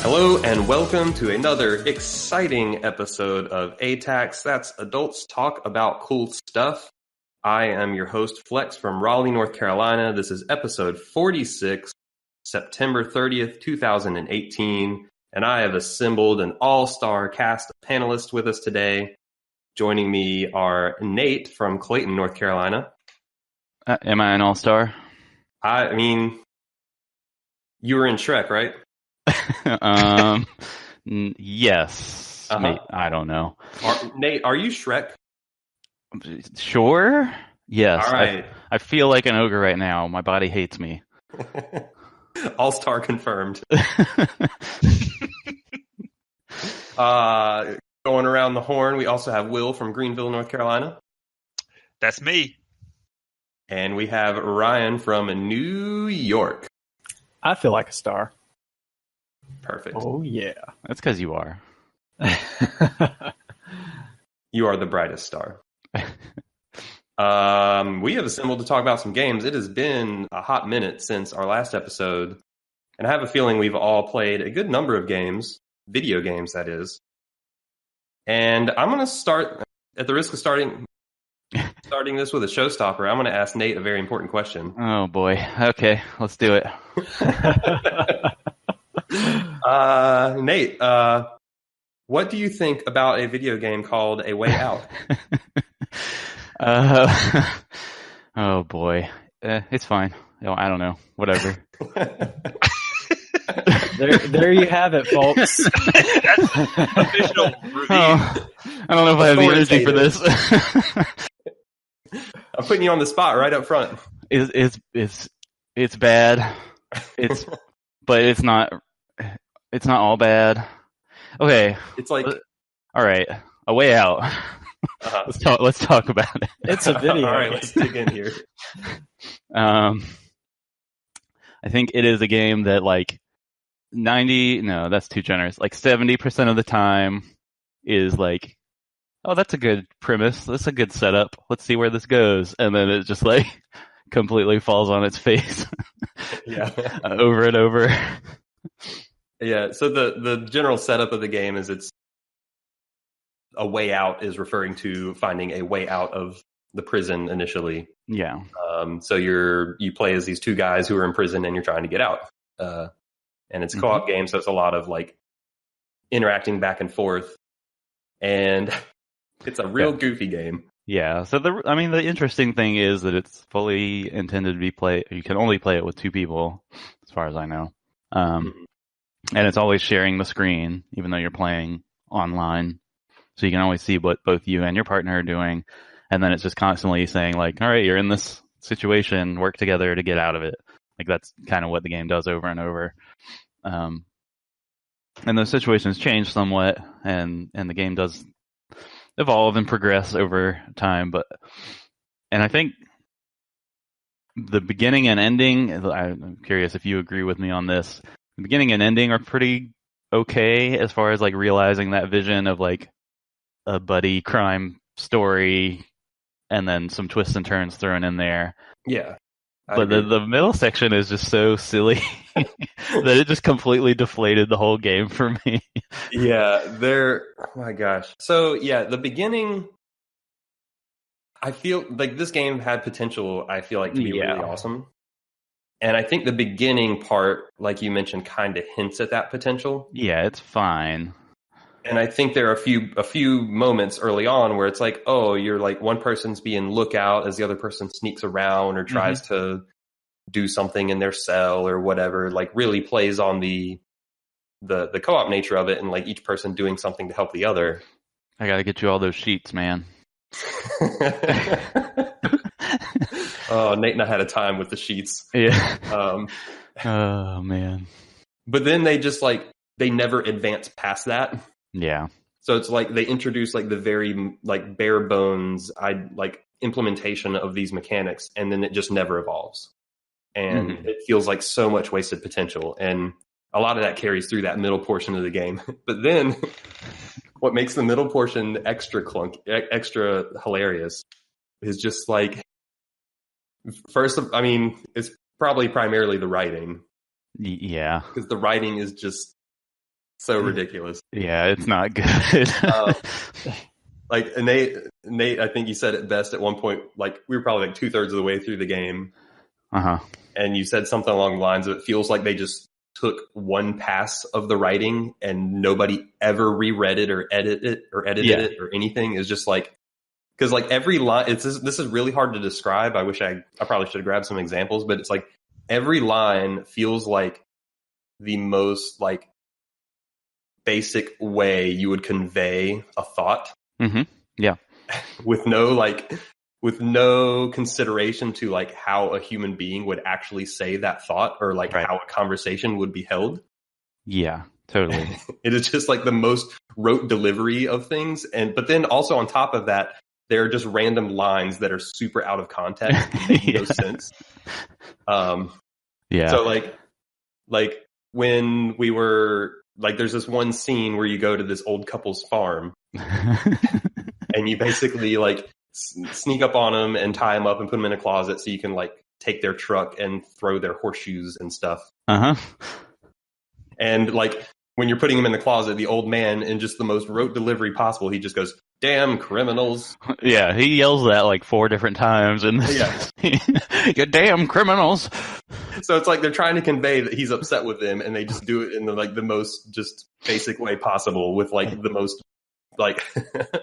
Hello and welcome to another exciting episode of ATACS. That's Adults Talk About Cool Stuff. I am your host, Flex, from Raleigh, North Carolina. This is episode 46, September 30th, 2018. And I have assembled an all-star cast of panelists with us today. Joining me are Nate from Clayton, North Carolina. Am I an all-star? I mean, you were in Shrek, right? Yes. Uh-huh. I don't know. Nate, are you Shrek? Sure. Yes. All right. I feel like an ogre right now. My body hates me. All-star confirmed. Going around the horn, we also have Will from Greenville, North Carolina. That's me. And we have Ryan from New York. I feel like a star. Perfect. Oh, yeah. That's because you are. You are the brightest star. We have assembled to talk about some games. It has been a hot minute since our last episode, and I have a feeling we've all played a good number of games, video games, that is. And I'm going to start, at the risk of starting this with a showstopper, I'm going to ask Nate a very important question. Oh, boy. Okay, let's do it. Nate, what do you think about a video game called A Way Out? Oh, boy. It's fine. I don't know. Whatever. There you have it, folks. That's official review. Oh, I don't know if I have the energy for this. I'm putting you on the spot right up front. It's bad. But it's not all bad. Okay. It's like, all right, A Way Out. Uh-huh. Let's talk about it. It's a video. All right, let's dig in here. I think it is a game that that's too generous. 70% of the time is like, oh, that's a good premise. That's a good setup. Let's see where this goes. And then it just completely falls on its face. Yeah. Over and over. Yeah. So the general setup of the game is it's a way out is referring to finding a way out of the prison initially. Yeah. So you play as these two guys who are in prison and you're trying to get out. And it's a co-op game, so it's a lot of interacting back and forth. And it's a real goofy game. Yeah. So the interesting thing is that it's fully intended to be you can only play it with two people, as far as I know. And it's always sharing the screen, even though you're playing online. So you can always see what both you and your partner are doing. And then it's just constantly saying all right, you're in this situation, work together to get out of it. That's kind of what the game does over and over. And those situations change somewhat, and the game does evolve and progress over time. And I think the beginning and ending, I'm curious if you agree with me on this, the beginning and ending are pretty okay as far as realizing that vision of a buddy crime story and then some twists and turns thrown in there. Yeah. But the middle section is just so silly that it just completely deflated the whole game for me. Yeah, oh my gosh. So yeah, the beginning, I feel like this game had potential, I feel to be really awesome. And I think the beginning part, like you mentioned, kind of hints at that potential. Yeah, it's fine. And I think there are a few moments early on where it's you're one person's being lookout as the other person sneaks around or tries to do something in their cell or whatever, really plays on the co-op nature of it and each person doing something to help the other. I gotta get you all those sheets, man. Oh, Nate and I had a time with the sheets. Yeah. Oh man. But then they just they never advance past that. Yeah. So it's they introduce the very bare bones implementation of these mechanics, and then it just never evolves. And it feels like so much wasted potential. And a lot of that carries through that middle portion of the game. But then what makes the middle portion extra hilarious is just first, I mean, it's probably primarily the writing. Yeah. Because the writing is just So ridiculous. Yeah, it's not good. Like Nate, I think you said it best at one point. Like we were probably like 2/3 of the way through the game, and you said something along the lines of, "It feels like they just took one pass of the writing and nobody ever reread it or edited it or anything." It's just like, because like every line, this is really hard to describe. I wish I probably should have grabbed some examples, but it's like every line feels like the most like basic way you would convey a thought. Mm-hmm. Yeah. with no consideration to like how a human being would actually say that thought, or like how a conversation would be held. Yeah, totally. It is just like the most rote delivery of things. But then also on top of that, there are just random lines that are super out of context and make no sense. Yeah. So like when we were like, there's this one scene where you go to this old couple's farm and you basically like sneak up on them and tie them up and put them in a closet so you can like take their truck and throw their horseshoes and stuff. And like when you're putting them in the closet, the old man, in just the most rote delivery possible, he just goes, "Damn criminals." Yeah, he yells that like 4 different times, and you damn criminals. So it's like they're trying to convey that he's upset with them, and they just do it in the most just basic way possible with like the most like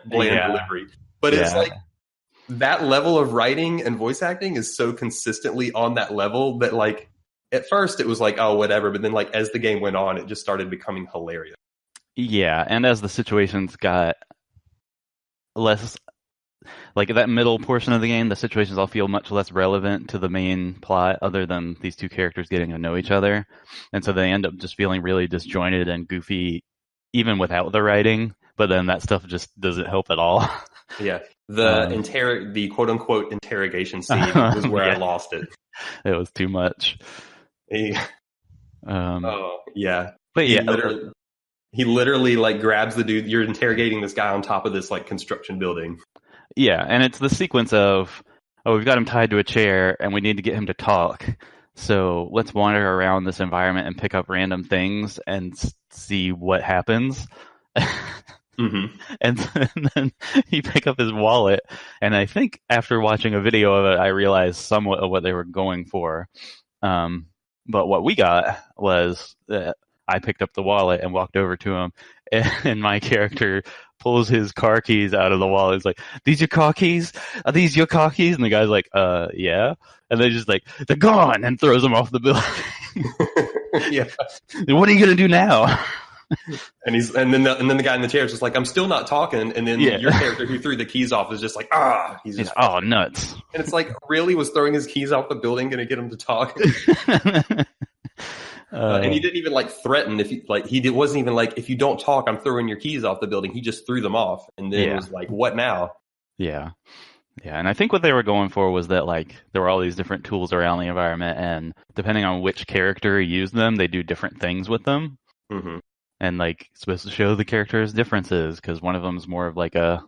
bland delivery. But it's like that level of writing and voice acting is so consistently on that level that like at first it was like, oh, whatever. But then like as the game went on, it just started becoming hilarious. Yeah, and as the situations got less, like that middle portion of the game, the situations all feel much less relevant to the main plot other than these two characters getting to know each other. And so they end up just feeling really disjointed and goofy even without the writing. But then that stuff just doesn't help at all. Yeah. The quote unquote interrogation scene was where I lost it. It was too much. But he literally like grabs the dude. You're interrogating this guy on top of this like construction building. Yeah, and it's the sequence of, oh, we've got him tied to a chair and we need to get him to talk. So let's wander around this environment and pick up random things and see what happens. And then you pick up his wallet, and I think after watching a video of it, I realized somewhat of what they were going for. But what we got was that I picked up the wallet and walked over to him, and my character pulls his car keys out of the wallet. He's like, "These your car keys? Are these your car keys?" And the guy's like, yeah. And they're just like, "They're gone," and throws them off the building. Yeah. What are you gonna do now? And then the guy in the chair is just like, "I'm still not talking." And then your character who threw the keys off is just like, he's just nuts. And it's like, really, was throwing his keys off the building going to get him to talk? And he didn't even like threaten. He wasn't even like, "If you don't talk, I'm throwing your keys off the building." He just threw them off, and then it was like, "What now?" Yeah. And I think what they were going for was that like there were all these different tools around the environment, and depending on which character used them, they do different things with them. And like supposed to show the characters' differences, because one of them is more of like the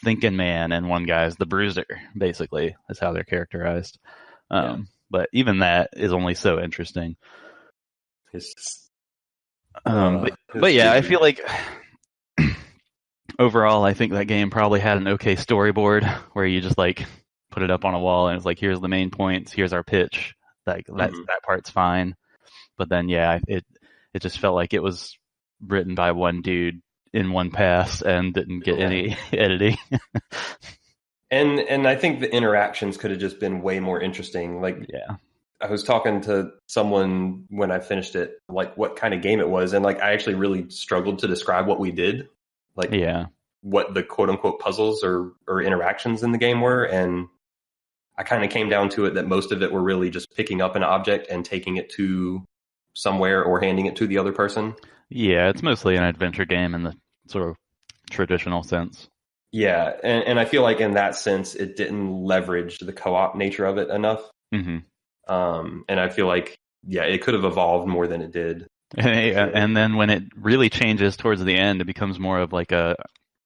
thinking man, and one guy's the bruiser. Basically, is how they're characterized. But even that is only so interesting. It's just, but yeah, I feel like overall, I think that game probably had an okay storyboard where you just like put it up on a wall and it's like, here's the main points, here's our pitch. Like that part's fine. But then it just felt like it was written by one dude in one pass and didn't get any editing. And I think the interactions could have just been way more interesting. Like, I was talking to someone when I finished it, like what kind of game it was. And like, I actually really struggled to describe what we did. Like, what the quote unquote puzzles or interactions in the game were. And I kind of came down to it that most of it were really just picking up an object and taking it to somewhere or handing it to the other person. Yeah, it's mostly an adventure game in the sort of traditional sense. Yeah, and I feel like in that sense, it didn't leverage the co-op nature of it enough. And I feel like, it could have evolved more than it did. And then when it really changes towards the end, it becomes more of like a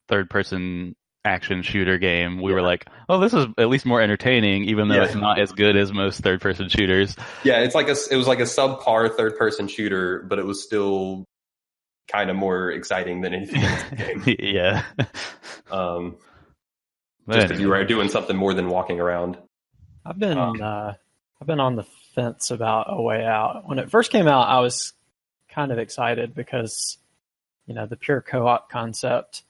third-person action shooter game. We were like, oh, this is at least more entertaining, even though it's not as good as most third-person shooters. Yeah, it was like a subpar third-person shooter, but it was still kind of more exciting than anything else in the game. Yeah. Just because you were doing something more than walking around. I've been on the fence about A Way Out. When it first came out, I was kind of excited because, the pure co-op concept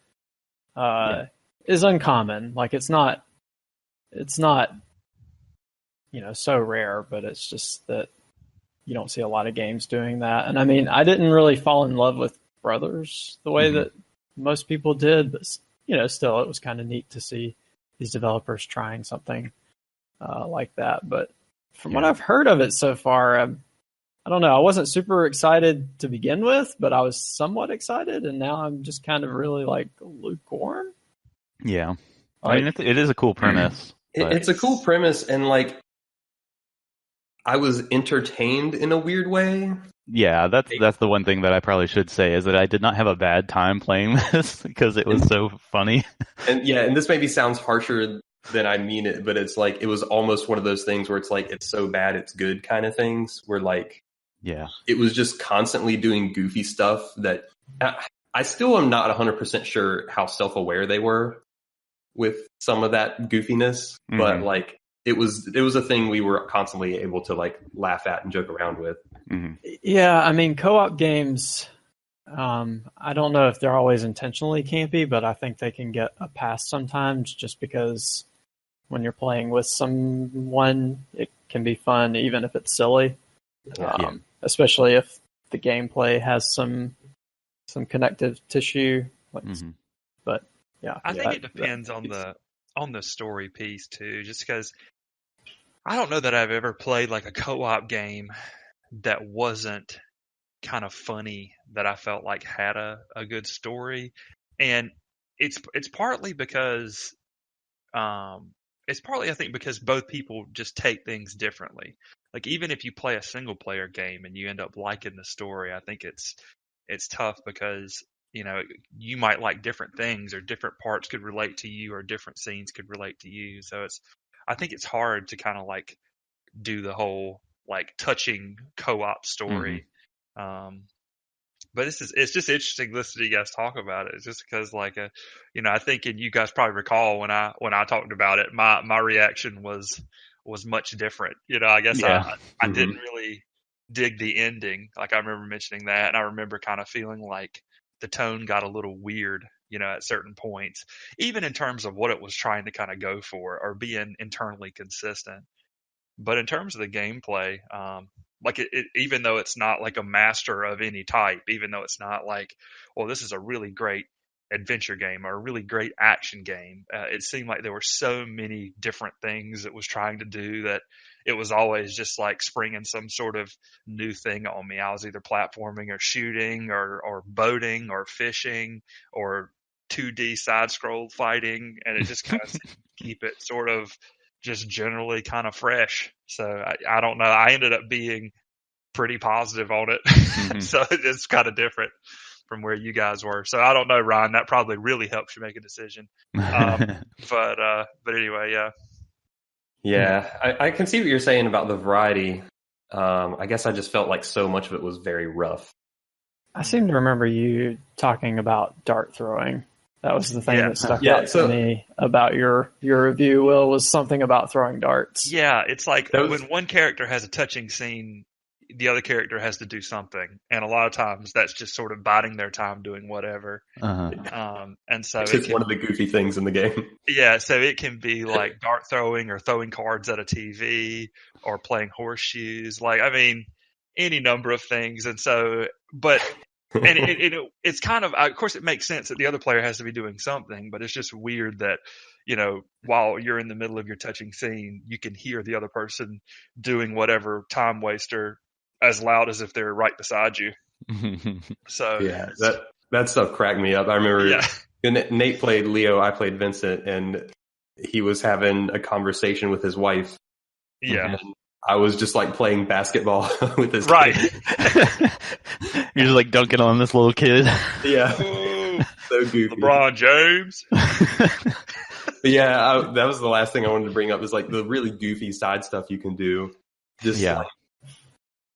is uncommon. Like it's not, so rare, but it's just that you don't see a lot of games doing that. And I mean, I didn't really fall in love with Brothers the way that most people did, but still it was kind of neat to see these developers trying something like that. But from what I've heard of it so far, I don't know. I wasn't super excited to begin with, but I was somewhat excited, and now I'm just kind of really like lukewarm. Yeah, I mean, it is a cool premise. It's a cool premise, and like I was entertained in a weird way. Yeah, that's the one thing that I probably should say is that I did not have a bad time playing this because it was so funny. And this maybe sounds harsher than I mean it, but it's like it was almost one of those things where it's like it's so bad it's good kind of things. Where like it was just constantly doing goofy stuff that I still am not 100% sure how self-aware they were with some of that goofiness, but like it was a thing we were constantly able to like laugh at and joke around with. Yeah, I mean, co-op games, I don't know if they're always intentionally campy, but I think they can get a pass sometimes just because when you're playing with someone, it can be fun even if it's silly. Especially if the gameplay has some connective tissue. But yeah, I think it depends on the story piece too, just because I don't know that I've ever played like a co-op game that wasn't kind of funny, that I felt like had a good story. And it's partly because I think because both people just take things differently. Like even if you play a single player game and you end up liking the story, I think it's tough because you might like different things, or different parts could relate to you, or different scenes could relate to you. So I think it's hard to kind of like do the whole like touching co-op story. But it's just interesting listening to you guys talk about it. It's just because like I think, and you guys probably recall when I talked about it, my reaction was much different. I guess I didn't really dig the ending. Like I remember mentioning that, and I remember kind of feeling like the tone got a little weird, at certain points, even in terms of what it was trying to kind of go for or being internally consistent. But in terms of the gameplay, like it, even though it's not like a master of any type, even though it's not like, well, this is a really great adventure game or a really great action game, it seemed like there were so many different things it was trying to do that it was always just like springing some sort of new thing on me. I was either platforming or shooting or boating or fishing or 2D side scroll fighting, and it just kind of keep it sort of just generally kind of fresh. So I don't know. I ended up being pretty positive on it. So it's kind of different from where you guys were. So I don't know, Ryan, that probably really helps you make a decision. But anyway, yeah. Yeah, I can see what you're saying about the variety. I guess I just felt like so much of it was very rough. I seem to remember you talking about dart throwing. That was the thing that stuck out to me about your review, Will, was something about throwing darts. Yeah, it's like when one character has a touching scene, the other character has to do something. And a lot of times that's just sort of biding their time doing whatever. And so it's just one of the goofy things in the game. Yeah, so it can be like dart throwing or throwing cards at a TV or playing horseshoes. Like, I mean, any number of things. And so, but... and it's kind of course, it makes sense that the other player has to be doing something, but it's just weird that, while you're in the middle of your touching scene, you can hear the other person doing whatever time waster as loud as if they're right beside you. So yeah, that stuff cracked me up. I remember Nate played Leo, I played Vincent, and he was having a conversation with his wife. Yeah. And I was just like playing basketball with his kid. You're just like dunking on this little kid. Yeah. So goofy. LeBron James. But yeah, that was the last thing I wanted to bring up is like the really goofy side stuff you can do. Just like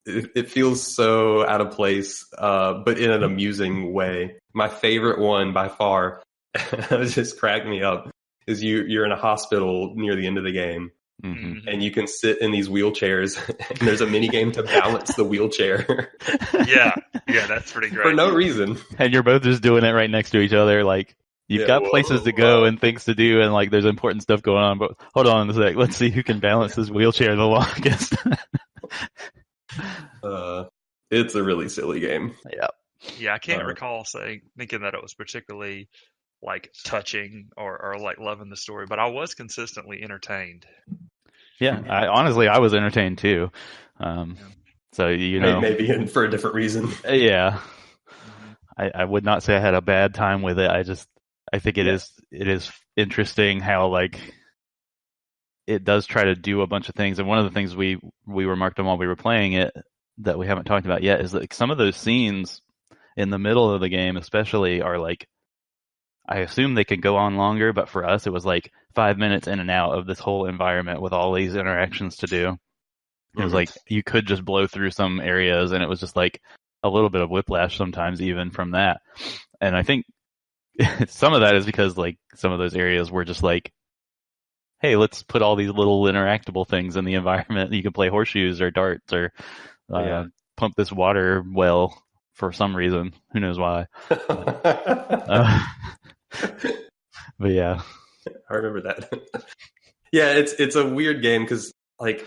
it feels so out of place, but in an amusing way. My favorite one by far, it just cracked me up, is you're in a hospital near the end of the game, and you can sit in these wheelchairs, and there's a mini game to balance the wheelchair. Yeah, that's pretty great. For no reason. And you're both just doing it right next to each other, like you've got places to go and things to do, and like there's important stuff going on. But hold on a sec, let's see who can balance this wheelchair the longest. It's a really silly game. Yeah, I can't recall thinking that it was particularly like touching or like loving the story, but I was consistently entertained. Yeah, I was entertained too. So maybe for a different reason. Yeah, I would not say I had a bad time with it. I think it is interesting how like it does try to do a bunch of things, and one of the things we remarked on while we were playing it that we haven't talked about yet is that some of those scenes in the middle of the game especially are like, I assume they could go on longer, but for us it was like 5 minutes in and out of this whole environment with all these interactions to do. It was like you could just blow through some areas, and it was just like a little bit of whiplash sometimes even from that. And I think some of that is because like some of those areas were just like, hey, let's put all these little interactable things in the environment. You can play horseshoes or darts or pump this water well for some reason. Who knows why? But yeah, I remember that. Yeah, it's a weird game because like,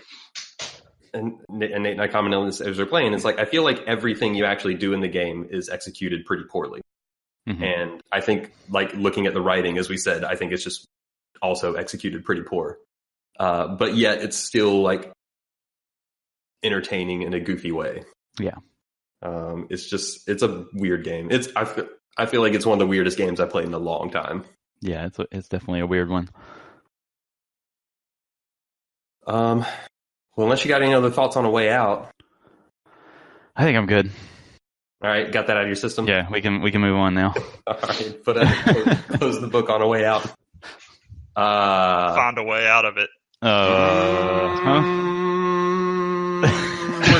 and Nate and I commented on this as we're playing. It's like I feel like everything you actually do in the game is executed pretty poorly, and I think like looking at the writing, as we said, I think it's just also executed pretty poor. But yet it's still like entertaining in a goofy way. Yeah. It's a weird game. I feel like it's one of the weirdest games I've played in a long time. Yeah, it's definitely a weird one. Well, unless you got any other thoughts on A Way Out. I think I'm good. All right, got that out of your system? Yeah, we can move on now. All right, close the book on A Way Out. Find a way out of it. We're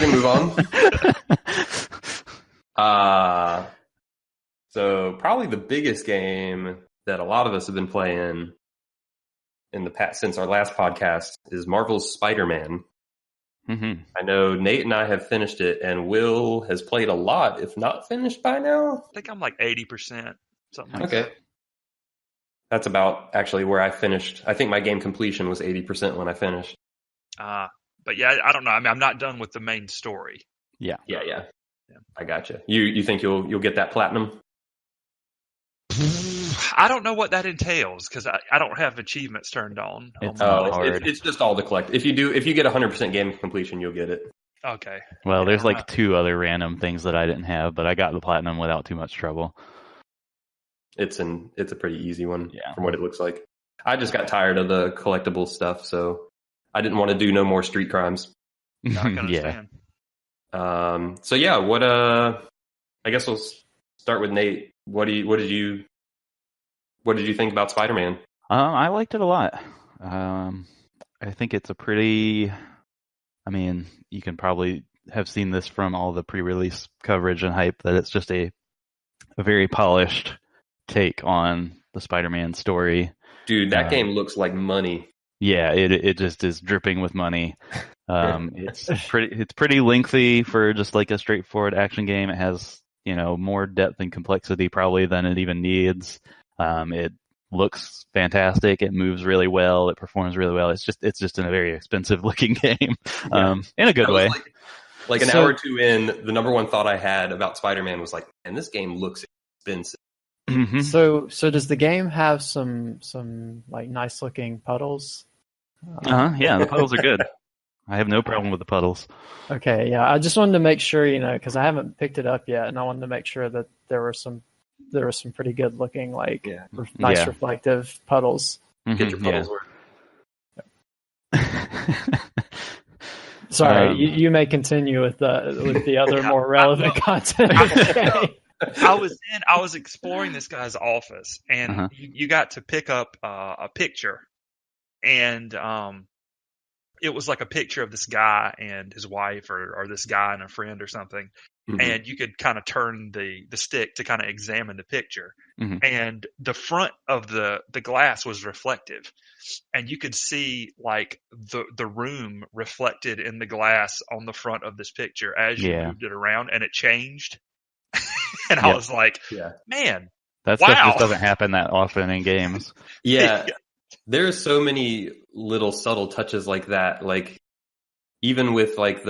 gonna move on. So probably the biggest game that a lot of us have been playing in the past since our last podcast is Marvel's Spider-Man. I know Nate and I have finished it, and Will has played a lot, if not finished by now. I think I'm like 80%, something like that. That's about actually where I finished. I think my game completion was 80% when I finished. But yeah, I don't know. I mean, I'm not done with the main story. Yeah. I gotcha. You think you'll get that platinum? I don't know what that entails because I don't have achievements turned on. It's just all the collect. If you get 100% game completion, you'll get it. Okay. Well, there's like 2 other random things that I didn't have, but I got the platinum without too much trouble. It's a pretty easy one from what it looks like. I just got tired of the collectible stuff, so I didn't want to do no more street crimes. I can understand. So yeah, I guess we'll start with Nate. What did you think about Spider-Man? I liked it a lot. I think it's a pretty. I mean, you can probably have seen this from all the pre-release coverage and hype that it's just a very polished take on the Spider-Man story. Dude, that game looks like money. Yeah, it just is dripping with money. It's pretty lengthy for just like a straightforward action game. It has, more depth and complexity probably than it even needs. It looks fantastic. It moves really well. It performs really well. It's just in a very expensive looking game, in a good way. Like an hour or two in, the number one thought I had about Spider-Man was like, man, this game looks expensive. So does the game have some like nice looking puddles? Yeah, the puddles are good. I have no problem with the puddles. Okay, yeah. I just wanted to make sure, because I haven't picked it up yet, and I wanted to make sure that there were some pretty good looking, like nice reflective puddles. Get your puddles work. Sorry, you may continue with the other more relevant content. I was exploring this guy's office, and you got to pick up a picture, and it was like a picture of this guy and his wife, or this guy and a friend or something. Mhm. And you could kind of turn the stick to kind of examine the picture. Mhm. And the front of the glass was reflective. And you could see like the room reflected in the glass on the front of this picture as you Yeah. moved it around, and it changed. And I Yep. was like, Yeah. man, That stuff wow. just doesn't happen that often in games. Yeah. There's so many little subtle touches like that. Like, even with like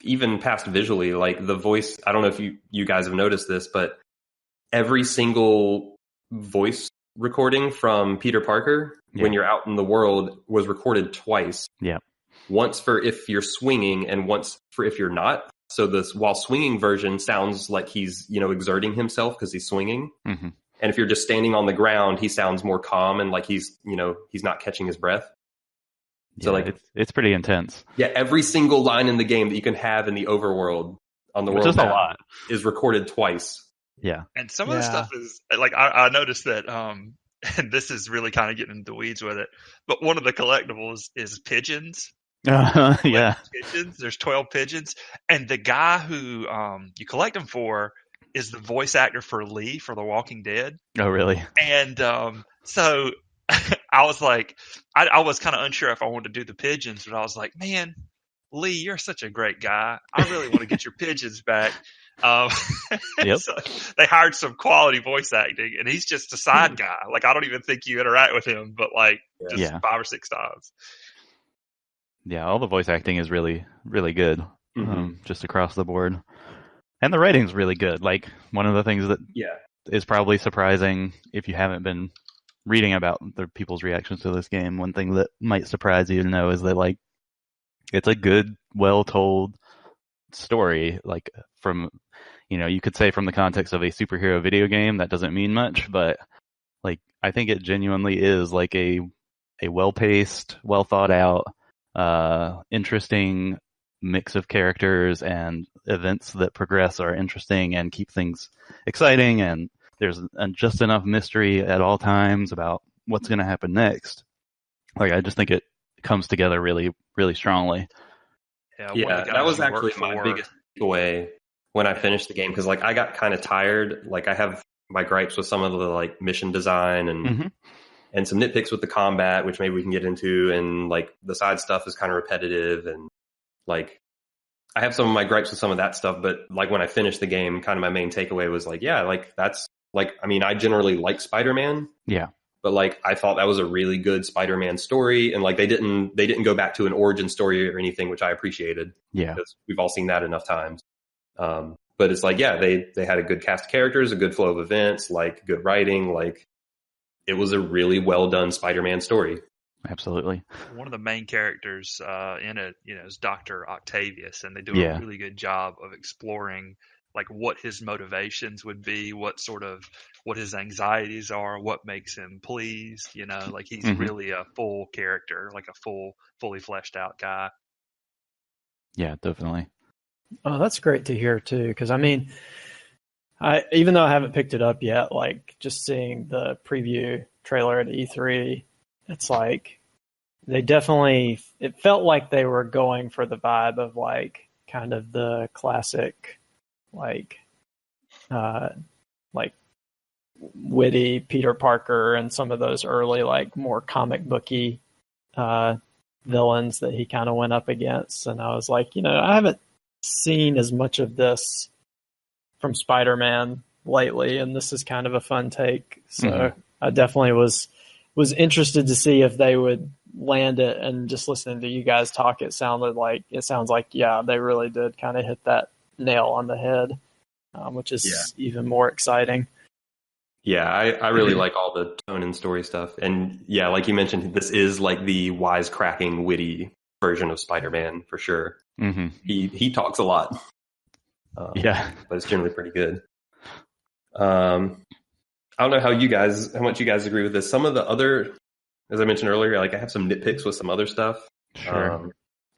even past visually, like the voice, I don't know if you guys have noticed this, but every single voice recording from Peter Parker when you're out in the world was recorded twice. Yeah. Once for if you're swinging and once for if you're not. So this while swinging version sounds like he's, exerting himself because he's swinging. Mm-hmm. And if you're just standing on the ground, he sounds more calm and like he's not catching his breath. So Yeah, it's pretty intense. Yeah, every single line in the game that you can have in the overworld on the Which world is a map lot. is recorded twice. Yeah. And some of the stuff is like, I noticed that, and this is really kind of getting into the weeds with it, but one of the collectibles is pigeons. Yeah. Pigeons. There's 12 pigeons. And the guy who you collect them for is the voice actor for Lee for The Walking Dead. Oh, really? And so I was like, I was kind of unsure if I wanted to do the pigeons, but I was like, man, Lee, you're such a great guy. I really want to get your pigeons back. Yep. So they hired some quality voice acting, and he's just a side guy. Like, I don't even think you interact with him, but like just 5 or 6 times. Yeah, all the voice acting is really, really good, Mm-hmm. just across the board. And the writing's really good. Like, one of the things that is probably surprising if you haven't been reading about the people's reactions to this game, one thing that might surprise you to know is that, like, it's a good, well-told story. Like, from, you could say from the context of a superhero video game, that doesn't mean much, but, like, I think it genuinely is, like, a well-paced, well-thought-out, interesting mix of characters and events that progress are interesting and keep things exciting, and there's just enough mystery at all times about what's going to happen next. Like, I just think it comes together really, really strongly. Yeah, that was actually my biggest takeaway when I finished the game, because like I got kind of tired. Like, I have my gripes with some of the like mission design and some nitpicks with the combat, which maybe we can get into, and like the side stuff is kind of repetitive, and like I have some of my gripes with some of that stuff. But like when I finished the game, kind of my main takeaway was like, yeah, like that's like, I mean, I generally like Spider-Man. Yeah. But like I thought that was a really good Spider-Man story, and like they didn't go back to an origin story or anything, which I appreciated. Yeah. Because we've all seen that enough times. But it's like, yeah, they had a good cast of characters, a good flow of events, like good writing, like it was a really well done Spider-Man story. Absolutely. One of the main characters in it, is Dr. Octavius, and they do a really good job of exploring like what his motivations would be, what his anxieties are, what makes him pleased, like he's really a full character, like a fully fleshed out guy. Yeah, definitely. Oh, that's great to hear too, because I mean, even though I haven't picked it up yet, like just seeing the preview trailer at E3, it's like it felt like they were going for the vibe of like kind of the classic like witty Peter Parker and some of those early like more comic booky villains that he kind of went up against. And I was like, I haven't seen as much of this from Spider-Man lately, and this is kind of a fun take. So I definitely was interested to see if they would land it, and just listening to you guys talk, it sounds like yeah, they really did kind of hit that nail on the head, which is even more exciting. Yeah, I really like all the tone and story stuff. And yeah, like you mentioned, this is like the wisecracking, witty version of Spider-Man for sure. Mm-hmm. He talks a lot. But it's generally pretty good. I don't know how much you guys agree with this. Some of the other, as I mentioned earlier, like I have some nitpicks with some other stuff. Sure.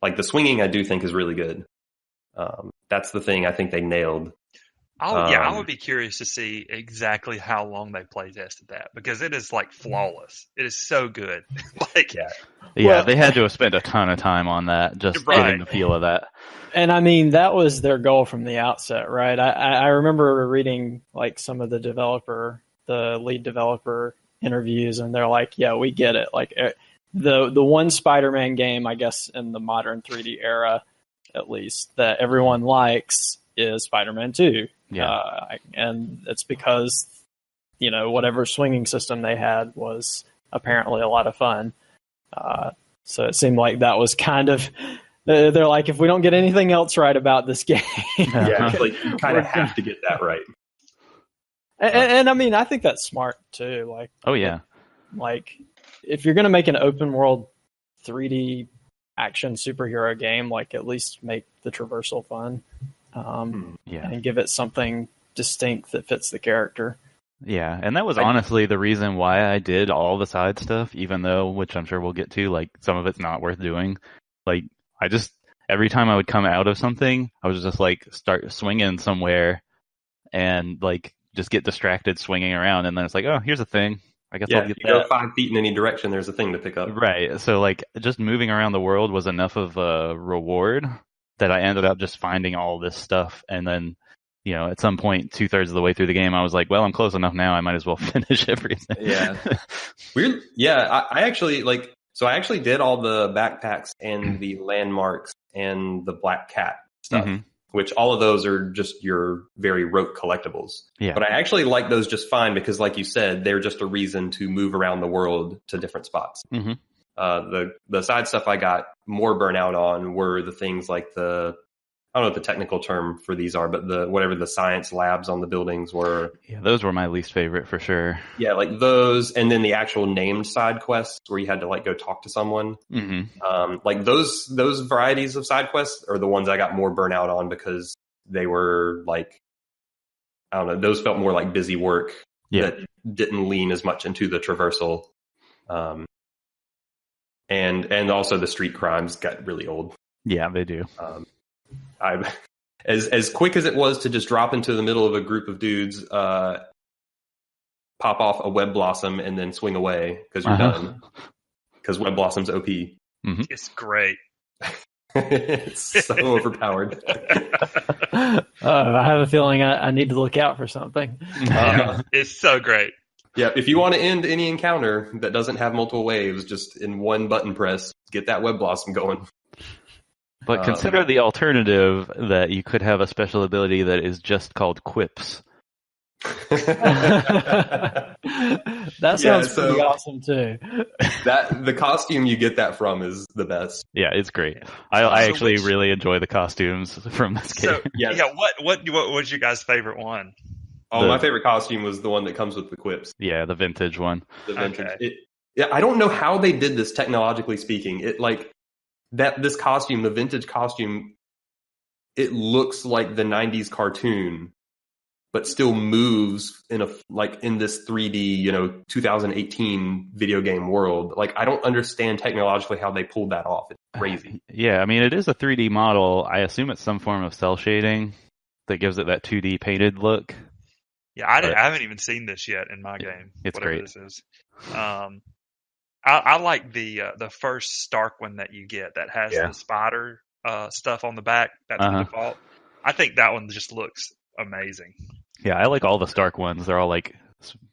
Like the swinging, I do think is really good. That's the thing I think they nailed. I would be curious to see exactly how long they play tested that, because it is like flawless. It is so good. Like, yeah, they had to have spent a ton of time on that, just getting the feel of that. And I mean, that was their goal from the outset, right? I remember reading like some of the lead developer interviews, and they're like, "Yeah, we get it. Like the one Spider-Man game, I guess, in the modern 3D era, at least, that everyone likes is Spider-Man 2." Yeah. And it's because, whatever swinging system they had was apparently a lot of fun. So it seemed like that was kind of, they're like, if we don't get anything else right about this game. It's like you kind of have to get that right. And I mean, I think that's smart too. Like, oh yeah. Like, if you're going to make an open world 3D action superhero game, like at least make the traversal fun. And give it something distinct that fits the character. Yeah, and that was honestly the reason why I did all the side stuff, even though, which I'm sure we'll get to, like, some of it's not worth doing. Like, every time I would come out of something, I was just, like, start swinging somewhere and, like, just get distracted swinging around, and then it's like, oh, here's a thing. I guess I'll get that. Go 5 feet in any direction, there's a thing to pick up. Right, so, like, just moving around the world was enough of a reward that I ended up just finding all this stuff, and then, at some point, 2/3 of the way through the game, I was like, well, I'm close enough now, I might as well finish everything. Yeah. Weird. Yeah, I actually, I actually did all the backpacks and the landmarks and the Black Cat stuff, which all of those are just your very rote collectibles. Yeah. But I actually like those just fine because, like you said, they're just a reason to move around the world to different spots. Mm-hmm. The side stuff I got more burnout on were the things like I don't know what the technical term for these are, but whatever the science labs on the buildings were. Yeah, those were my least favorite for sure. Yeah, like those, and then the actual named side quests where you had to like go talk to someone. Mm-hmm. Like those varieties of side quests are the ones I got more burnout on because they were like, I don't know, those felt more like busy work that didn't lean as much into the traversal. And also the street crimes got really old. Yeah, they do. As quick as it was to just drop into the middle of a group of dudes, pop off a web blossom and then swing away because you're done. Because web blossom's OP. Mm-hmm. It's great. It's so overpowered. I have a feeling I need to look out for something. It's so great. Yeah, if you want to end any encounter that doesn't have multiple waves, just in one button press, get that web blossom going. But consider the alternative that you could have a special ability that is just called quips. That sounds pretty awesome too. The costume you get that from is the best. Yeah, it's great. I actually really enjoy the costumes from this game. So, what was your guys' favorite one? Oh, my favorite costume was the one that comes with the quips. Yeah, the vintage one. The vintage. Okay. I don't know how they did this technologically speaking. This costume, the vintage costume, it looks like the 90s cartoon, but still moves in this 3D, 2018 video game world. Like, I don't understand technologically how they pulled that off. It's crazy. Yeah, I mean, it is a 3D model. I assume it's some form of cell shading that gives it that 2D painted look. Yeah, I haven't even seen this yet in my game. It's great. This is. I like the first Stark one that you get that has the spider stuff on the back. That's the default. I think that one just looks amazing. Yeah, I like all the Stark ones. They're all like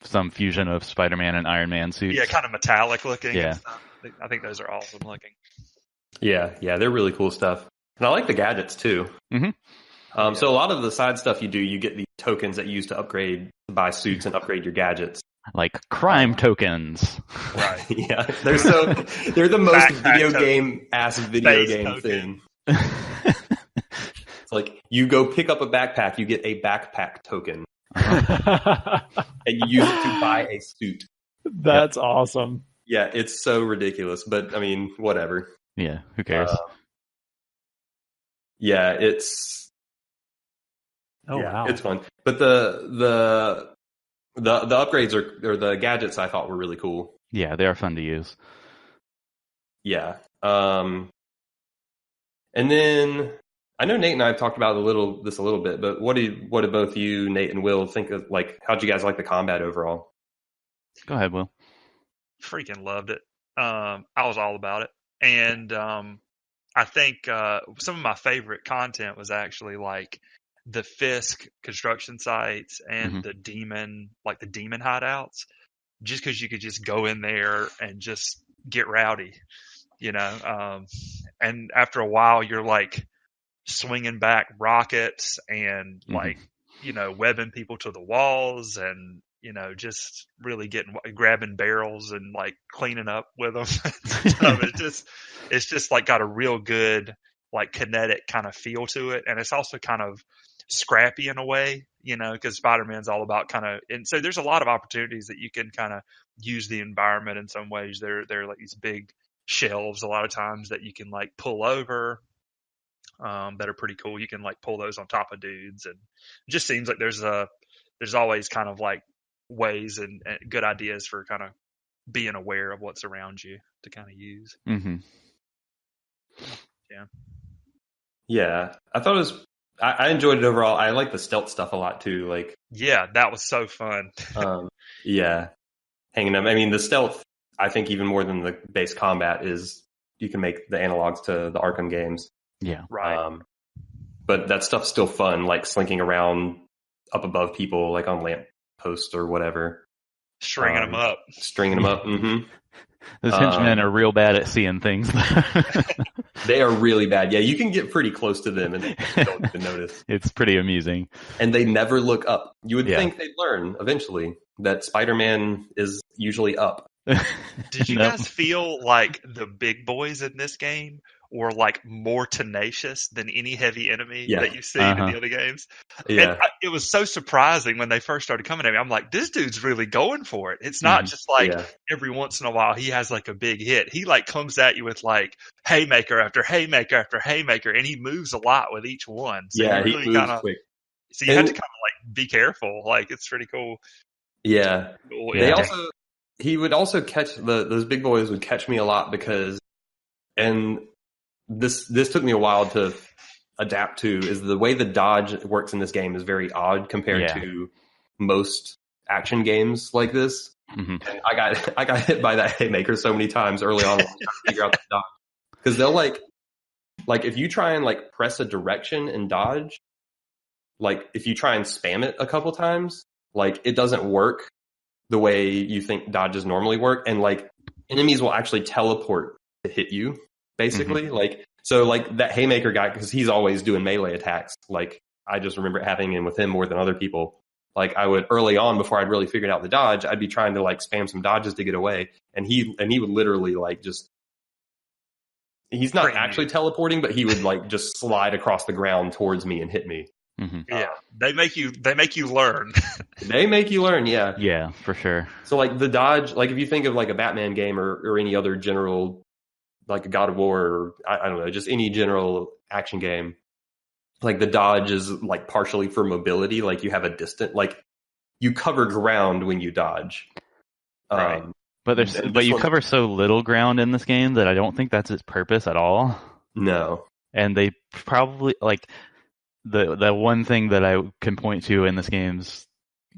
some fusion of Spider-Man and Iron Man suits. Yeah, kind of metallic looking. Yeah. And stuff. I think those are awesome looking. Yeah, they're really cool stuff. And I like the gadgets too. Mm-hmm. So a lot of the side stuff you do, you get these tokens that you use to buy suits and upgrade your gadgets. Like crime tokens. Right. Yeah. They're the most video game thing. It's like you go pick up a backpack, you get a backpack token. And you use it to buy a suit. That's awesome. Yeah, it's so ridiculous, but I mean, whatever. Yeah, who cares? Yeah, it's wow. It's fun. But the upgrades or the gadgets I thought were really cool. Yeah, they are fun to use. Yeah. And then I know Nate and I have talked about this a little bit, but what did both you, Nate and Will, think of? Like, how'd you guys like the combat overall? Go ahead, Will. Freaking loved it. I was all about it, and I think some of my favorite content was actually like the Fisk construction sites and the demon hideouts. Just because you could just go in there and just get rowdy, and after a while you're like swinging back rockets and like webbing people to the walls and just really grabbing barrels and like cleaning up with them. It's just like got a real good like kinetic kind of feel to it, and it's also kind of scrappy in a way, because Spider-Man's all about and so there's a lot of opportunities that you can kind of use the environment in some ways. They're like these big shelves a lot of times that you can like pull over, that are pretty cool. You can like pull those on top of dudes, and it just seems like there's always kind of like ways and good ideas for kind of being aware of what's around you to kind of use. Yeah, I thought it was. I enjoyed it overall. I like the stealth stuff a lot too. Like, yeah, that was so fun. Yeah, hanging up. I mean, the stealth. I think even more than the base combat is you can make the analogs to the Arkham games. Yeah, right. But that stuff's still fun, like slinking around up above people, like on lamp posts or whatever, stringing them up. Mm-hmm. Those henchmen are real bad at seeing things. They are really bad. Yeah, you can get pretty close to them and they don't even notice. It's pretty amusing. And they never look up. You would think they'd learn eventually that Spider-Man is usually up. Did you guys feel like the big boys in this game were like more tenacious than any heavy enemy that you've seen in the other games? Yeah. And it was so surprising when they first started coming at me. I'm like, this dude's really going for it. It's not just like every once in a while he has like a big hit. He like comes at you with like haymaker after haymaker after haymaker, and he moves a lot with each one. So yeah, really he moves quick. So you have to kind of like be careful. Like, it's pretty cool. Yeah. Cool. He would also catch those big boys would catch me a lot because, and this took me a while to adapt to, is the way the dodge works in this game is very odd compared to most action games like this. And I got hit by that haymaker so many times early on when I was trying to figure out the dodge, because they'll like if you try and like press a direction and dodge, like if you try and spam it a couple times, like it doesn't work the way you think dodges normally work, and like enemies will actually teleport to hit you, basically. Like, so like that haymaker guy, because he's always doing melee attacks, like I just remember having him with him more than other people. Like I would early on, before I'd really figured out the dodge, I'd be trying to like spam some dodges to get away, and he would literally like just, he's not actually teleporting, but he would like just slide across the ground towards me and hit me. Yeah, they make you learn. They make you learn, yeah, for sure. So like the dodge, like if you think of like a Batman game or any other general, like a God of War, or I don't know, just any general action game, like the dodge is like partially for mobility. Like you have a distant, like you cover ground when you dodge. Right. But you cover so little ground in this game that I don't think that's its purpose at all. No. And they probably like. The one thing that I can point to in this game's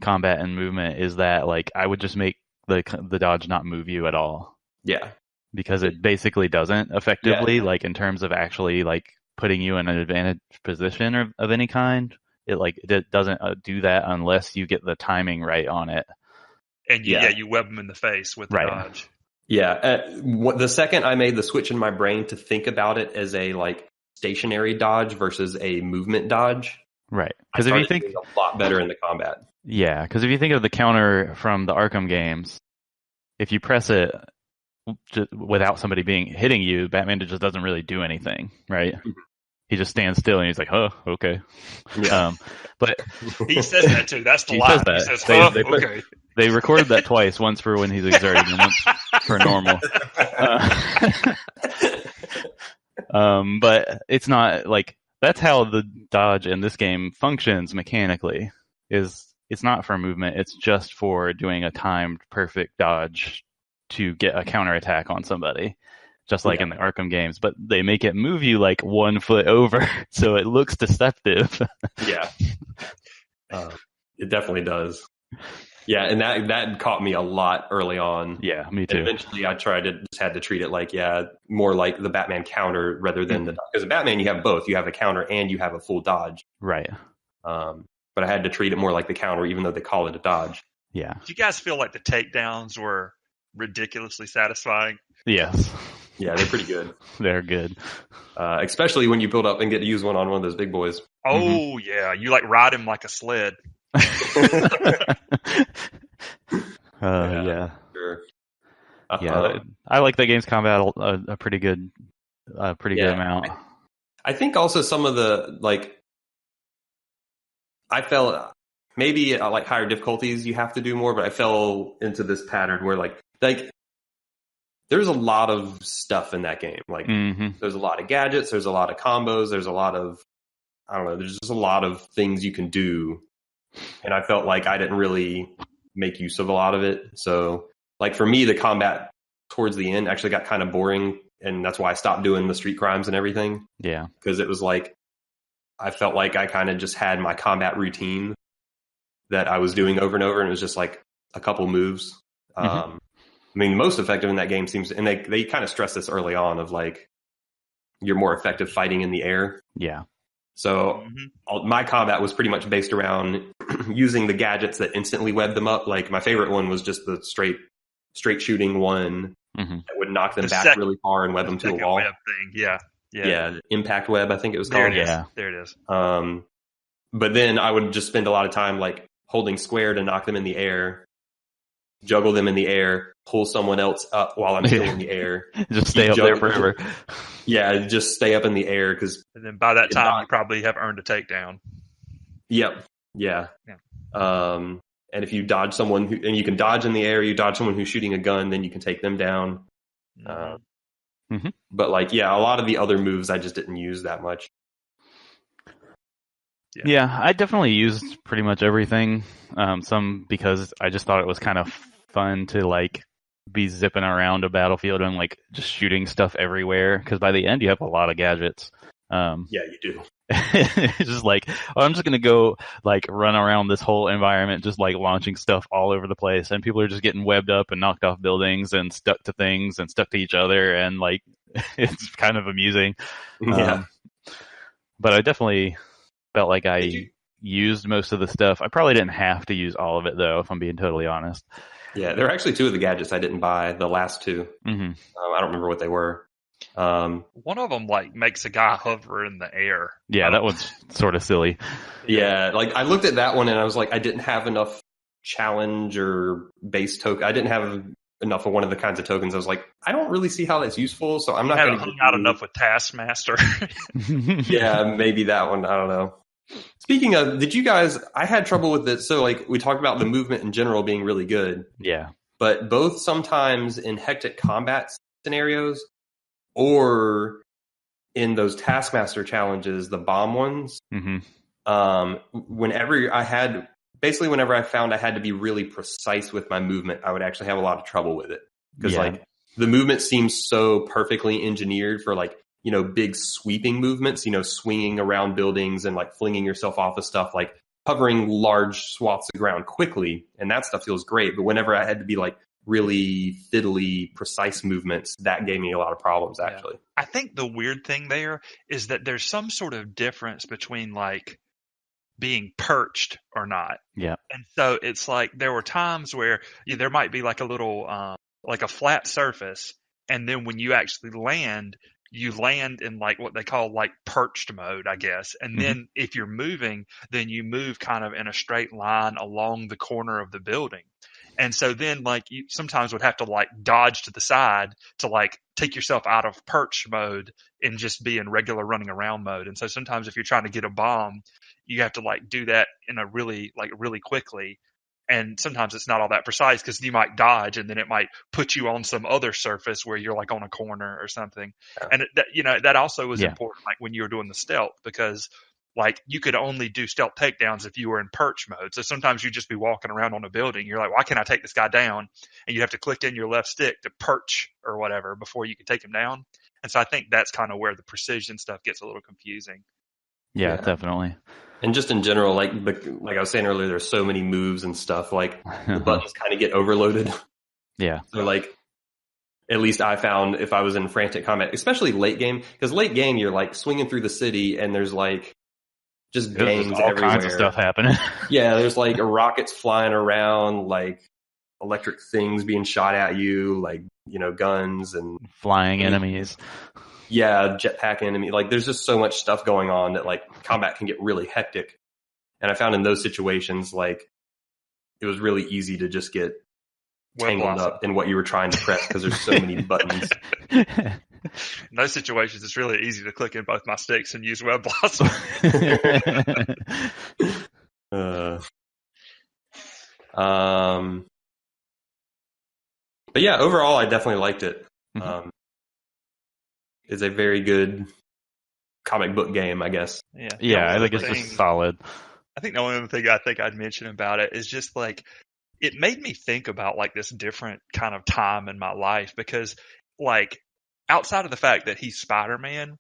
combat and movement is that like I would just make the dodge not move you at all. Yeah. Because it basically doesn't effectively, like in terms of actually like putting you in an advantage position of any kind. It doesn't do that unless you get the timing right on it. And you web them in the face with the dodge. Yeah. The second I made the switch in my brain to think about it as a like stationary dodge versus a movement dodge, right? Because if you think a lot better in the combat, because if you think of the counter from the Arkham games, if you press it without somebody hitting you, Batman just doesn't really do anything, right? He just stands still and he's like, "Oh, okay." Yeah. But he says that too. That's the line. He says, "Okay." They recorded that twice, once for when he's exerted and once for normal. But it's not like that's how the dodge in this game functions mechanically. It's not for movement. It's just for doing a timed perfect dodge to get a counterattack on somebody. just like in the Arkham games, but they make it move you like 1 foot over, so it looks deceptive. Yeah. It definitely does. Yeah, and that caught me a lot early on. Yeah, me too. And eventually I had to treat it like, more like the Batman counter rather than because the Batman you have both. You have a counter and you have a full dodge. Right. But I had to treat it more like the counter, even though they call it a dodge. Yeah. Do you guys feel like the takedowns were ridiculously satisfying? Yes. Yeah, they're pretty good. They're good. Especially when you build up and get to use one on one of those big boys. Oh, yeah. You like ride him like a sled. Yeah. Sure. I like the game's combat a pretty good amount. I think also some of the I felt maybe like higher difficulties you have to do more, but I fell into this pattern where like there's a lot of stuff in that game. Like there's a lot of gadgets, there's a lot of combos, there's a lot of there's just a lot of things you can do. And I felt like I didn't really make use of a lot of it. So like for me, the combat towards the end actually got kind of boring. And that's why I stopped doing the street crimes and everything. Yeah. Because it was like, I felt like I kind of just had my combat routine that I was doing over and over. And it was just like a couple moves. I mean, most effective in that game seems, and they kind of stress this early on of like, you're more effective fighting in the air. Yeah. So my combat was pretty much based around using the gadgets that instantly web them up. Like my favorite one was just the straight shooting one that would knock them back really far and web them to a wall. Web thing. Yeah. Impact web, I think it was called. There it is. But then I would just spend a lot of time like holding square to knock them in the air, juggle them in the air, pull someone else up while I'm still in the air. Just stay up there forever. Yeah, just stay up in the air and then by that time you probably have earned a takedown. Yep. Yeah. And if you dodge someone and you can dodge in the air, you dodge someone who's shooting a gun, then you can take them down. But like, a lot of the other moves I just didn't use that much. Yeah, I definitely used pretty much everything. Some because I just thought it was kind of fun to like be zipping around a battlefield and like just shooting stuff everywhere. Because by the end, you have a lot of gadgets. Yeah, you do. It's just like, I'm just gonna go like run around this whole environment, just like launching stuff all over the place, and people are just getting webbed up and knocked off buildings and stuck to things and stuck to each other, and like it's kind of amusing. Yeah. But I definitely felt like I used most of the stuff. I probably didn't have to use all of it though, if I'm being totally honest. Yeah, there are actually 2 of the gadgets I didn't buy. The last 2, I don't remember what they were. One of them like makes a guy hover in the air. Yeah, that one's sort of silly. Yeah, like I looked at that one and I was like, I didn't have enough challenge or base token. I didn't have enough of one of the kinds of tokens. I was like, I don't really see how that's useful, so I'm not going to hung out enough with Taskmaster. Yeah, maybe that one. I don't know. Speaking of, I had trouble with it. So like we talked about the movement in general being really good. Yeah. But both sometimes in hectic combat scenarios or in those Taskmaster challenges, the bomb ones, whenever I found I had to be really precise with my movement, I would actually have a lot of trouble with it. Because like the movement seems so perfectly engineered for like, big sweeping movements, swinging around buildings and like flinging yourself off of stuff, like covering large swaths of ground quickly. And that stuff feels great. But whenever I had to be like really fiddly, precise movements, that gave me a lot of problems, actually. I think the weird thing there is that there's some sort of difference between like being perched or not. Yeah. And so it's like there were times where there might be like a little, like a flat surface. And then when you actually land, you land in like what they call like perched mode, I guess. And then if you're moving, then you move kind of in a straight line along the corner of the building. And so then like you sometimes would have to like dodge to the side to like take yourself out of perch mode and just be in regular running around mode. And so sometimes if you're trying to get a bomb, you have to like do that in a really quickly. And sometimes it's not all that precise because you might dodge and then it might put you on some other surface where you're like on a corner or something. Yeah. And that also was important, like when you were doing the stealth, because like you could only do stealth takedowns if you were in perch mode. So sometimes you'd just be walking around on a building. You're like, why can't I take this guy down? And you have to click in your left stick to perch or whatever before you can take him down. And so I think that's kind of where the precision stuff gets a little confusing. Yeah, definitely. And just in general, like I was saying earlier, there's so many moves and stuff. Like the buttons kind of get overloaded. Yeah. So like, at least I found if I was in frantic combat, especially late game, because late game you're like swinging through the city and there's like just gangs all everywhere. kinds of stuff happening. Yeah, there's like rockets flying around, like electric things being shot at you, like, you know, guns and flying enemies. Yeah, jetpack enemy. Like there's just so much stuff going on that like combat can get really hectic. And I found in those situations, like it was really easy to just get tangled up in what you were trying to press because there's so many buttons. In those situations, it's really easy to click in both my sticks and use Web Blossom. But yeah, overall, I definitely liked it. It's a very good comic book game, I guess. Yeah, I think it's just solid. I think the only other thing I think I'd mention about it is just like, it made me think about like this different kind of time in my life, because like outside of the fact that he's Spider-Man,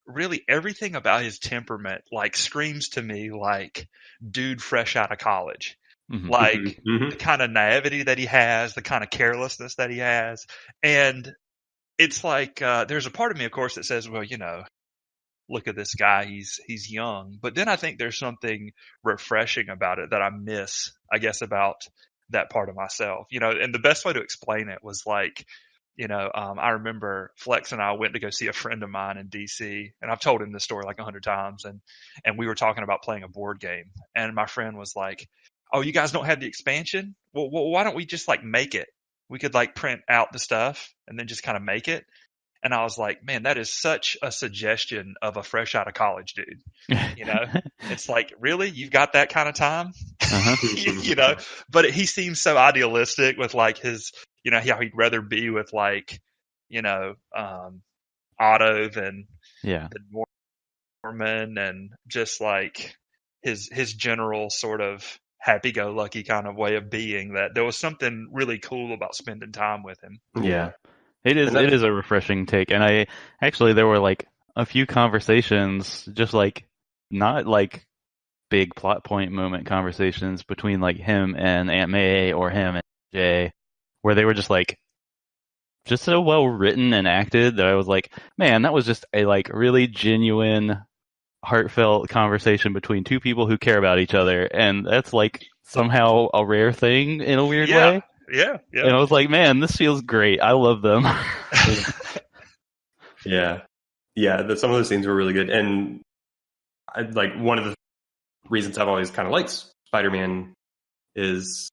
really everything about his temperament like screams to me like dude fresh out of college. Like the kind of naivety that he has, the kind of carelessness that he has. And it's like, there's a part of me, of course, that says, well, you know, look at this guy, he's young. But then I think there's something refreshing about it that I miss, I guess, about that part of myself, you know. And the best way to explain it was like, you know, I remember Flex and I went to go see a friend of mine in DC, and I've told him this story like 100 times. And we were talking about playing a board game, and my friend was like, oh, you guys don't have the expansion? Well, why don't we just like make it? We could like print out the stuff and then just kind of make it. And I was like, man, that is such a suggestion of a fresh out of college dude. You know, it's like, really? You've got that kind of time? You know, but he seems so idealistic with like his, you know, how he'd rather be with like, you know, Otto than Norman, and just like his general sort of happy-go-lucky kind of way of being, that there was something really cool about spending time with him. Yeah. It is a refreshing take. And there were like a few conversations, just like not like big plot point moment conversations between like him and Aunt May or him and Jay, where they were just like just so well written and acted that I was like, man, that was just a like really genuine, heartfelt conversation between two people who care about each other, and that's like somehow a rare thing in a weird way. Yeah. And I was like, man, this feels great. I love them. Yeah. Some of those scenes were really good, and like one of the reasons I've always kind of liked Spider-Man is,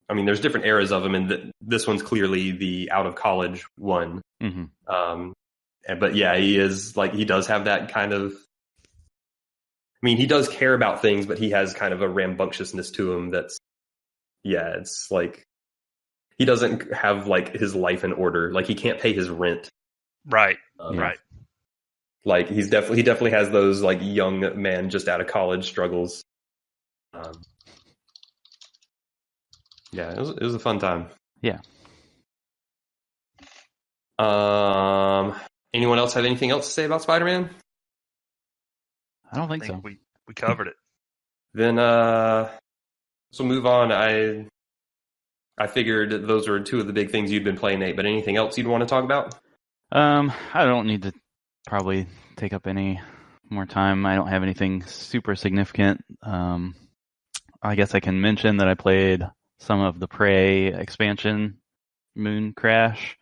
I mean, there's different eras of him, and this one's clearly the out of college one. But yeah, he is like, he does have that kind of, I mean, he does care about things, but he has kind of a rambunctiousness to him that's, it's like, he doesn't have like his life in order. Like he can't pay his rent. Right. Like he definitely has those like young man just out of college struggles. It was a fun time. Yeah. Anyone else have anything else to say about Spider-Man? I don't think so. We covered it. Then so move on. I figured those were two of the big things you'd been playing, Nate, but anything else you'd want to talk about? I don't need to probably take up any more time. I don't have anything super significant. I guess I can mention that I played some of the Prey expansion, Mooncrash.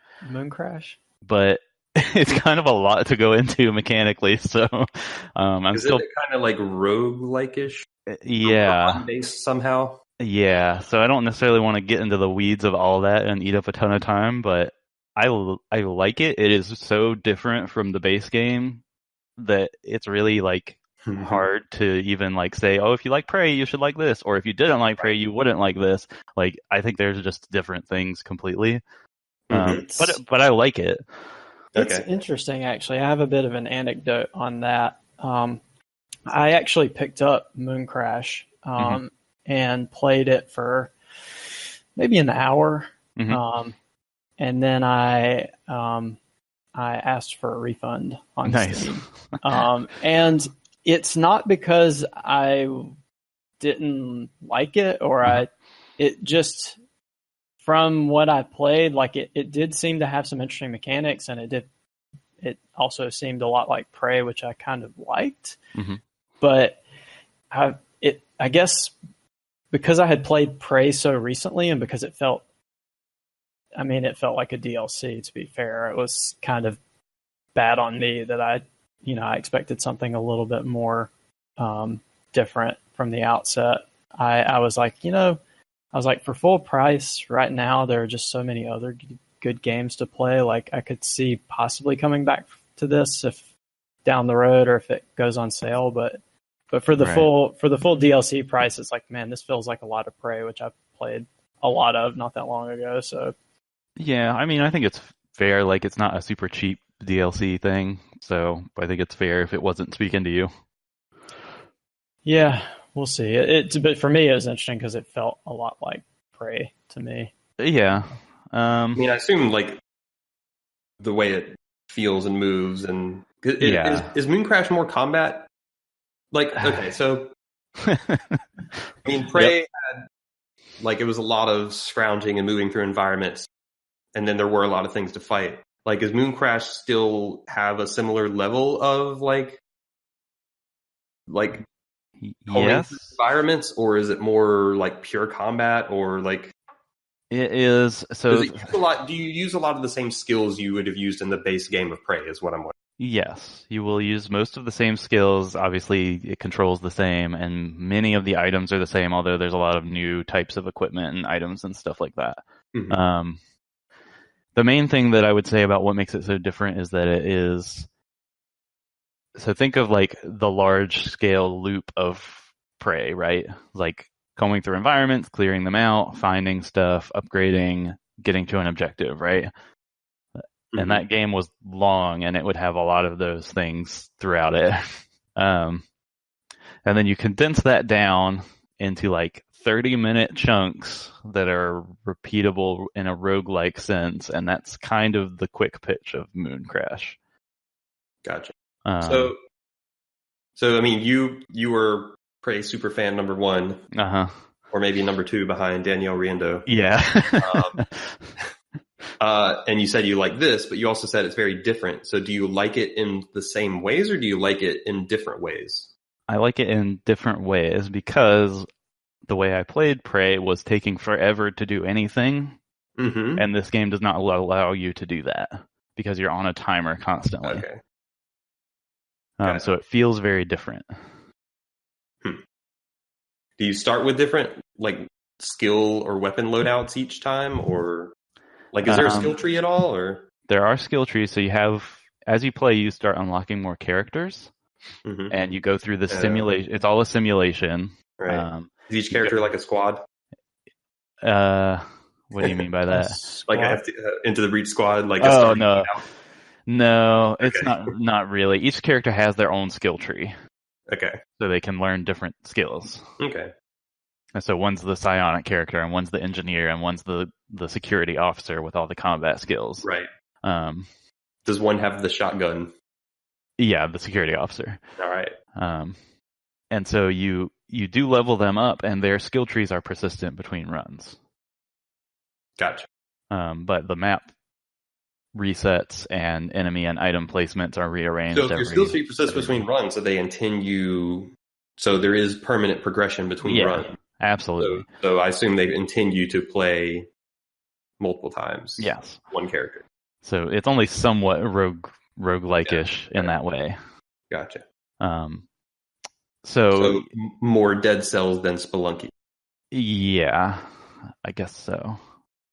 But it's kind of a lot to go into mechanically, so I'm still kind of like roguelike-ish? Yeah. Based somehow? Yeah, so I don't necessarily want to get into the weeds of all that and eat up a ton of time, but I like it. It is so different from the base game that it's really like hard to even like say, oh, if you like Prey, you should like this, or if you didn't like Prey, you wouldn't like this. Like, I think there's just different things completely. But I like it. It's interesting, actually. I have a bit of an anecdote on that. I actually picked up Mooncrash and played it for maybe an hour, and then I asked for a refund on Steam. And it's not because I didn't like it or it just, from what I played, like it did seem to have some interesting mechanics, and it also seemed a lot like Prey, which I kind of liked. But I guess because I had played Prey so recently, and because it felt like a DLC, to be fair, it was kind of bad on me that I expected something a little bit more different from the outset. I was like, for full price right now, there are just so many other good games to play. Like, I could see possibly coming back to this if down the road, or if it goes on sale, but for the full DLC price, it's like, man, this feels like a lot of Prey, which I've played a lot of not that long ago. So yeah, I mean, I think it's fair. Like, it's not a super cheap DLC thing, so I think it's fair if it wasn't speaking to you. Yeah, we'll see. But for me, it was interesting because it felt a lot like Prey to me. Yeah. I mean, I assume like the way it feels and moves, and is Mooncrash more combat? Like, okay, so I mean, Prey had, like, it was a lot of scrounging and moving through environments, and then there were a lot of things to fight. Like, does Mooncrash still have a similar level of like environments, or is it more like pure combat, or like it is? So do you use a lot of the same skills you would have used in the base game of Prey, is what I'm wondering. Yes, you will use most of the same skills. Obviously, it controls the same, and many of the items are the same, although there's a lot of new types of equipment and items and stuff like that. The main thing that I would say about what makes it so different is that it is... So think of like the large-scale loop of Prey, right? Like combing through environments, clearing them out, finding stuff, upgrading, getting to an objective, right? And that game was long, and it would have a lot of those things throughout it. And then you condense that down into like 30-minute chunks that are repeatable in a roguelike sense, and that's kind of the quick pitch of Mooncrash. Gotcha. So I mean, you were Prey super fan number one, or maybe number two behind Danielle Riendeau. Yeah. And you said you like this, but you also said it's very different. So do you like it in the same ways, or do you like it in different ways? I like it in different ways because the way I played Prey was taking forever to do anything, and this game does not allow you to do that because you're on a timer constantly. Okay. So it feels very different. Do you start with different like skill or weapon loadouts each time, or like is there a skill tree at all? Or there are skill trees, so you have, as you play, you start unlocking more characters, and you go through the simulation. It's all a simulation. Right. Is each character like a squad? What do you mean by that? Like Into the Breach squad? Like no, it's not really. Each character has their own skill tree. Okay. So they can learn different skills. Okay. And so one's the psionic character, and one's the engineer, and one's the security officer with all the combat skills. Right. Does one have the shotgun? Yeah, the security officer. All right. And so you do level them up, and their skill trees are persistent between runs. Gotcha. But the map resets and enemy and item placements are rearranged. So if your skill tree persists between runs, so they continue. So there is permanent progression between runs. Absolutely. So I assume they intend to play multiple times. Yes. One character. So it's only somewhat roguelike-ish in that way. Gotcha. So more Dead Cells than Spelunky. Yeah, I guess so.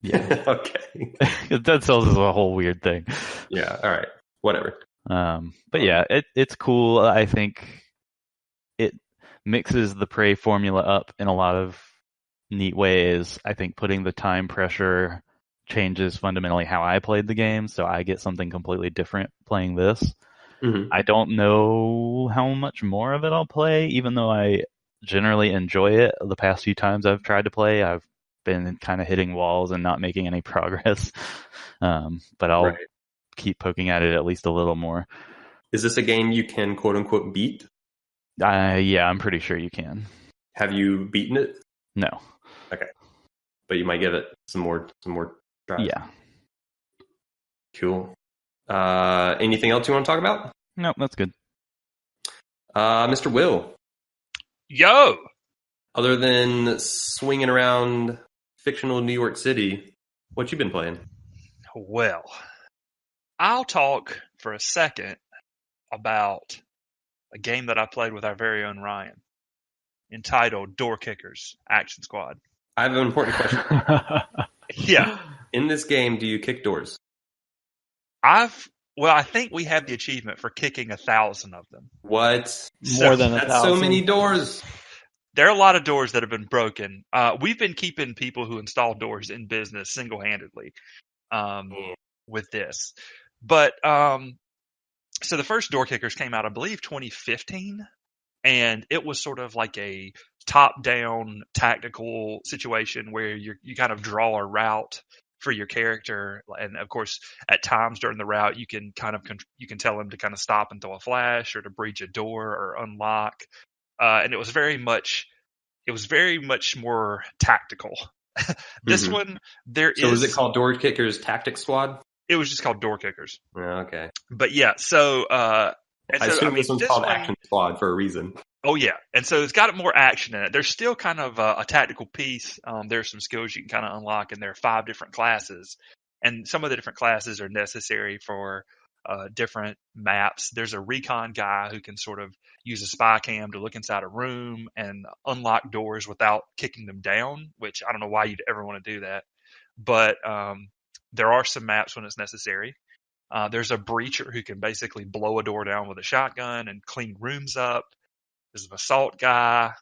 Yeah. Okay. Dead Cells is a whole weird thing. Yeah. All right. Whatever. But yeah, it's cool. I think it mixes the Prey formula up in a lot of neat ways. I think putting the time pressure changes fundamentally how I played the game, so I get something completely different playing this. Mm-hmm. I don't know how much more of it I'll play, even though I generally enjoy it. The past few times I've tried to play, I've been kind of hitting walls and not making any progress. But I'll keep poking at it at least a little more. Is this a game you can quote unquote beat? Yeah, I'm pretty sure you can. Have you beaten it? No. Okay. But you might give it some more tries. Yeah. Cool. Anything else you want to talk about? No, that's good. Mr. Will. Yo! Other than swinging around fictional New York City, what you been playing? Well, I'll talk for a second about a game that I played with our very own Ryan, entitled Door Kickers Action Squad. I have an important question. Yeah. In this game, do you kick doors? I think we have the achievement for kicking 1,000 of them. What? More than That's 1,000. so many doors. There are a lot of doors that have been broken. We've been keeping people who install doors in business single-handedly with this. But so the first Door Kickers came out, I believe, 2015, and it was sort of like a top-down tactical situation where you kind of draw a route for your character, and of course, at times during the route, you can you can tell them to kind of stop and throw a flash, or to breach a door or unlock. And it was very much more tactical. This one, So is it called Door Kickers Tactics Squad? It was just called Door Kickers. Yeah, okay. But yeah, so I assume this one's called Action Squad for a reason. Oh yeah, and so it's got more action in it. There's still kind of a tactical piece. There's some skills you can kind of unlock, and there are 5 different classes, and some of the different classes are necessary for different maps. There's a recon guy who can sort of use a spy cam to look inside a room and unlock doors without kicking them down, which I don't know why you'd ever want to do that. But there are some maps when it's necessary. There's a breacher who can basically blow a door down with a shotgun and clean rooms up. There's an assault guy.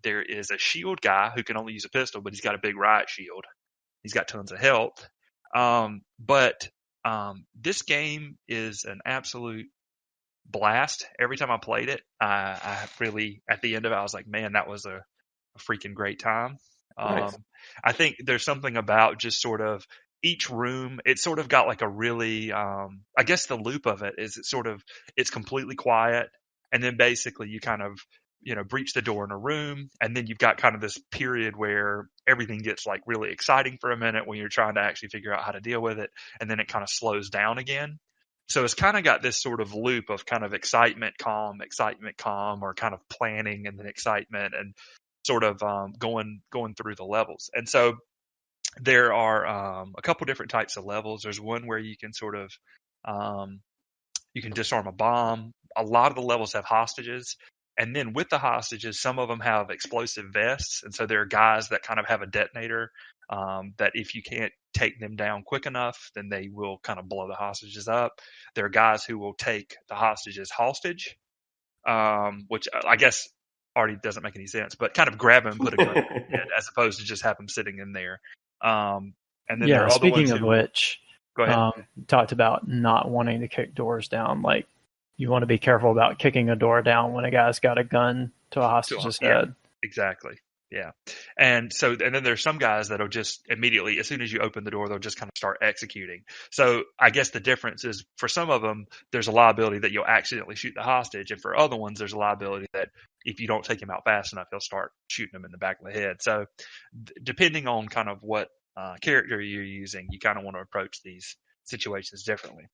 There is a shield guy who can only use a pistol, but he's got a big riot shield. He's got tons of health. But this game is an absolute blast. Every time I played it, I really, at the end of it, I was like, man, that was a freaking great time. Nice. I think there's something about just sort of each room. It's sort of got like a really, I guess the loop of it is it's completely quiet. And then basically you kind of, breach the door in a room, and then you've got kind of this period where everything gets like really exciting for a minute when you're trying to actually figure out how to deal with it, and then it kind of slows down again. So it's kind of got this sort of loop of kind of excitement, calm, or kind of planning and then excitement, and sort of going through the levels. And so there are a couple different types of levels. There's one where you can sort of you can disarm a bomb. A lot of the levels have hostages. And then with the hostages, some of them have explosive vests. And so there are guys that kind of have a detonator that if you can't take them down quick enough, then they will kind of blow the hostages up. There are guys who will take the hostages hostage, which I guess already doesn't make any sense, but kind of grab them and put a gun in their head as opposed to just have them sitting in there. And then there are other speaking ones of which, go ahead. Talked about not wanting to kick doors down. Like, you want to be careful about kicking a door down when a guy's got a gun to a hostage's head. Exactly. Yeah. And then there's some guys that'll just immediately, as soon as you open the door, they'll just kind of start executing. So I guess the difference is for some of them, there's a liability that you'll accidentally shoot the hostage. And for other ones, there's a liability that if you don't take him out fast enough, he'll start shooting him in the back of the head. So depending on kind of what character you're using, you kind of want to approach these situations differently.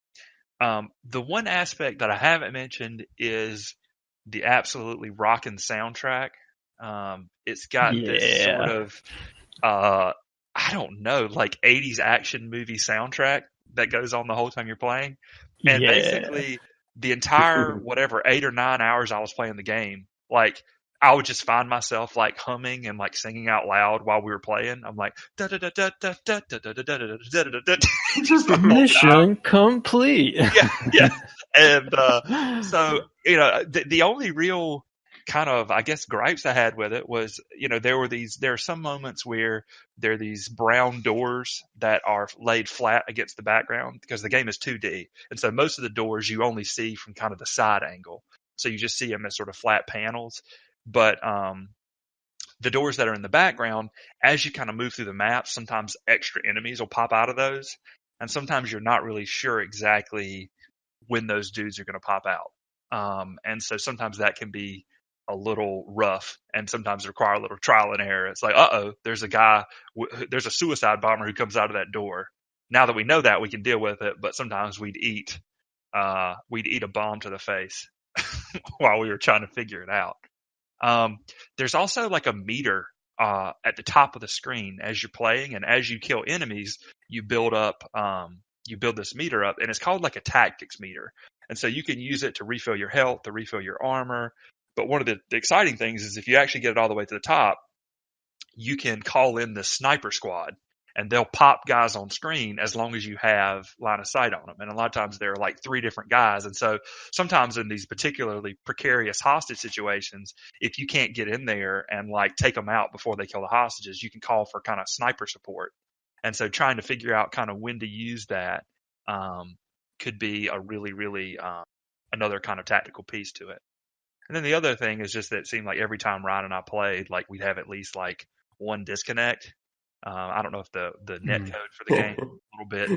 The one aspect that I haven't mentioned is the absolutely rockin' soundtrack. It's got this sort of, I don't know, like 80s action movie soundtrack that goes on the whole time you're playing. And basically the entire, 8 or 9 hours I was playing the game, like I would just find myself like humming and like singing out loud while we were playing. I'm like, da da da da da da da da da da da da da. Just mission complete. Yeah. And so the only real kind of, I guess, gripes I had with it was, there are some moments where there are these brown doors that are laid flat against the background because the game is 2D. And so most of the doors you only see from kind of the side angle. So you just see them as sort of flat panels. But the doors that are in the background, as you kind of move through the map, sometimes extra enemies will pop out of those. And sometimes you're not really sure exactly when those dudes are going to pop out. And so sometimes that can be a little rough and sometimes require a little trial and error. It's like, there's a suicide bomber who comes out of that door. Now that we know that, we can deal with it, but sometimes we'd eat a bomb to the face while we were trying to figure it out. There's also like a meter at the top of the screen as you're playing, and as you kill enemies, you build this meter up, and it's called like a tactics meter. And so you can use it to refill your health, to refill your armor. But one of the exciting things is if you actually get it all the way to the top, you can call in the sniper squad, and they'll pop guys on screen as long as you have line of sight on them. And a lot of times there are like 3 different guys. And so sometimes in these particularly precarious hostage situations, if you can't get in there and like take them out before they kill the hostages, you can call for kind of sniper support. And so trying to figure out kind of when to use that could be a really, really another kind of tactical piece to it. And then the other thing is just that it seemed like every time Ryan and I played, like we'd have at least like one disconnect. I don't know if the net code for the game is a little bit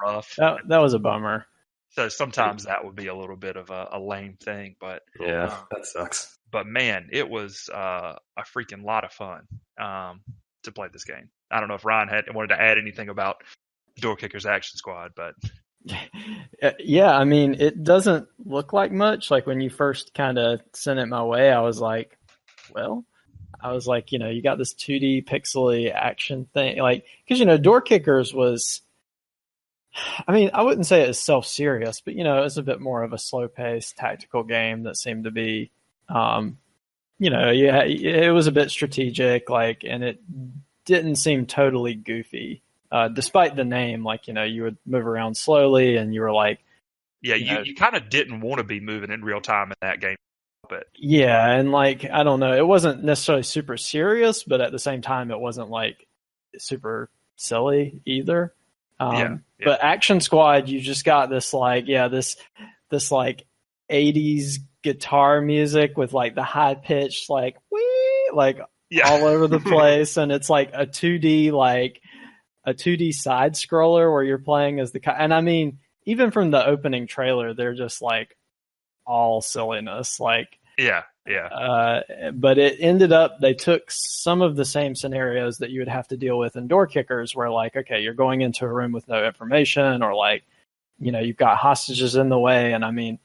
rough. That was a bummer. So sometimes that would be a little bit of a lame thing, but yeah, that sucks. But man, it was a freaking lot of fun to play this game. I don't know if Ryan wanted to add anything about Door Kickers Action Squad, but yeah, I mean, it doesn't look like much. Like when you first kind of sent it my way, I was like, you got this 2D pixely action thing, like, because Door Kickers was, I mean, I wouldn't say it's self-serious, but it's a bit more of a slow-paced tactical game that seemed to be, it was a bit strategic, like, and it didn't seem totally goofy. Despite the name, like, you would move around slowly and you were like... Yeah, you kind of didn't want to be moving in real time in that game. But yeah, and like, I don't know, it wasn't necessarily super serious, but at the same time, it wasn't like super silly either. But Action Squad, you just got this like, this like 80s guitar music with like the high pitched like wee, like all over the place, and it's like a 2D side scroller where you're playing as and I mean, even from the opening trailer, they're just like all silliness, like but it ended up, they took some of the same scenarios that you would have to deal with in Door Kickers, where like, okay, you're going into a room with no information, or like, you've got hostages in the way, and I mean,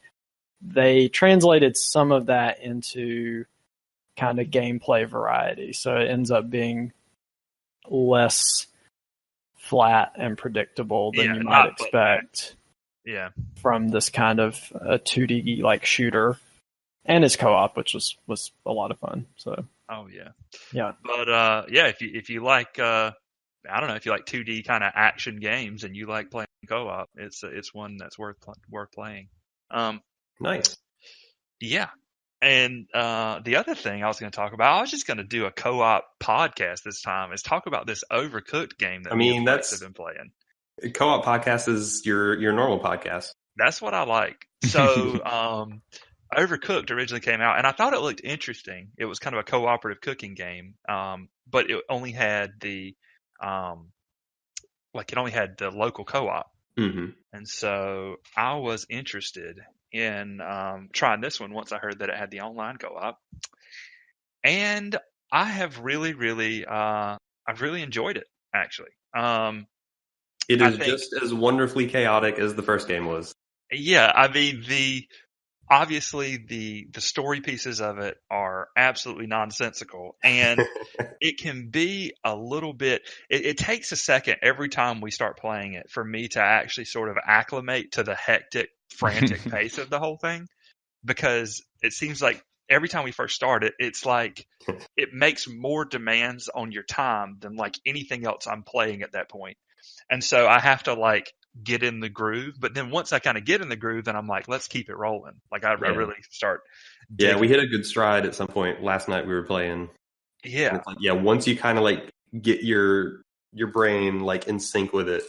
they translated some of that into kind of gameplay variety, so it ends up being less flat and predictable than you might expect from this kind of 2D like shooter. And it's co-op, which was a lot of fun. So but if you like I don't know, if you like 2D kind of action games and you like playing co-op, it's one that's worth playing. Nice. Yeah. And the other thing I was going to talk about, I was just going to do a co-op podcast this time, is talk about this Overcooked game that have been playing. Co-op podcast is your normal podcast. That's what I like. So Overcooked originally came out, and I thought it looked interesting. It was kind of a cooperative cooking game, but it only had the local co-op. Mm-hmm. And so I was interested in trying this one once I heard that it had the online co-op, and I have really, really, I've really enjoyed it. Actually, it is just as wonderfully chaotic as the first game was. Yeah, I mean obviously the story pieces of it are absolutely nonsensical, and it can be a little bit, it takes a second every time we start playing it for me to actually sort of acclimate to the hectic, frantic pace of the whole thing, because it seems like every time we first start it, it's like it makes more demands on your time than like anything else I'm playing at that point. And so I have to like get in the groove. But then once I kind of get in the groove, then I'm like, let's keep it rolling. Like I really start. Yeah, digging. we hit a good stride at some point last night. We were playing. Yeah, It's like, once you kind of like get your brain like in sync with it.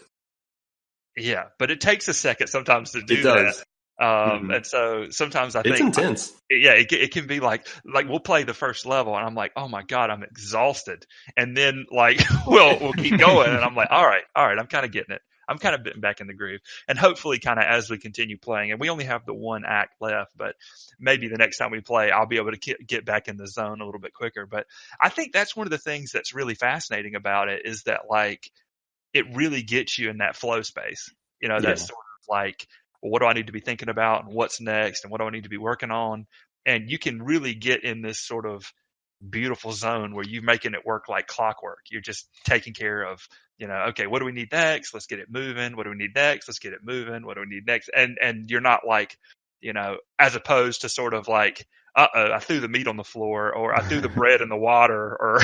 yeah, but it takes a second sometimes to do It does. that. And so sometimes I think it's intense. It can be like we'll play the first level and I'm like, oh my God, I'm exhausted. And then like, we'll keep going and I'm like, all right, I'm kind of getting it. I'm kind of getting back in the groove, and hopefully kind of as we continue playing, and we only have the one act left, but maybe the next time we play, I'll be able to get back in the zone a little bit quicker. But I think that's one of the things that's really fascinating about it is that like, it really gets you in that flow space. That's sort of like, well, what do I need to be thinking about and what's next and what do I need to be working on? And you can really get in this sort of beautiful zone where you're making it work like clockwork. You're just taking care of, okay, what do we need next? Let's get it moving. What do we need next? Let's get it moving. What do we need next? And you're not like, as opposed to sort of like, I threw the meat on the floor, or I threw the bread in the water, or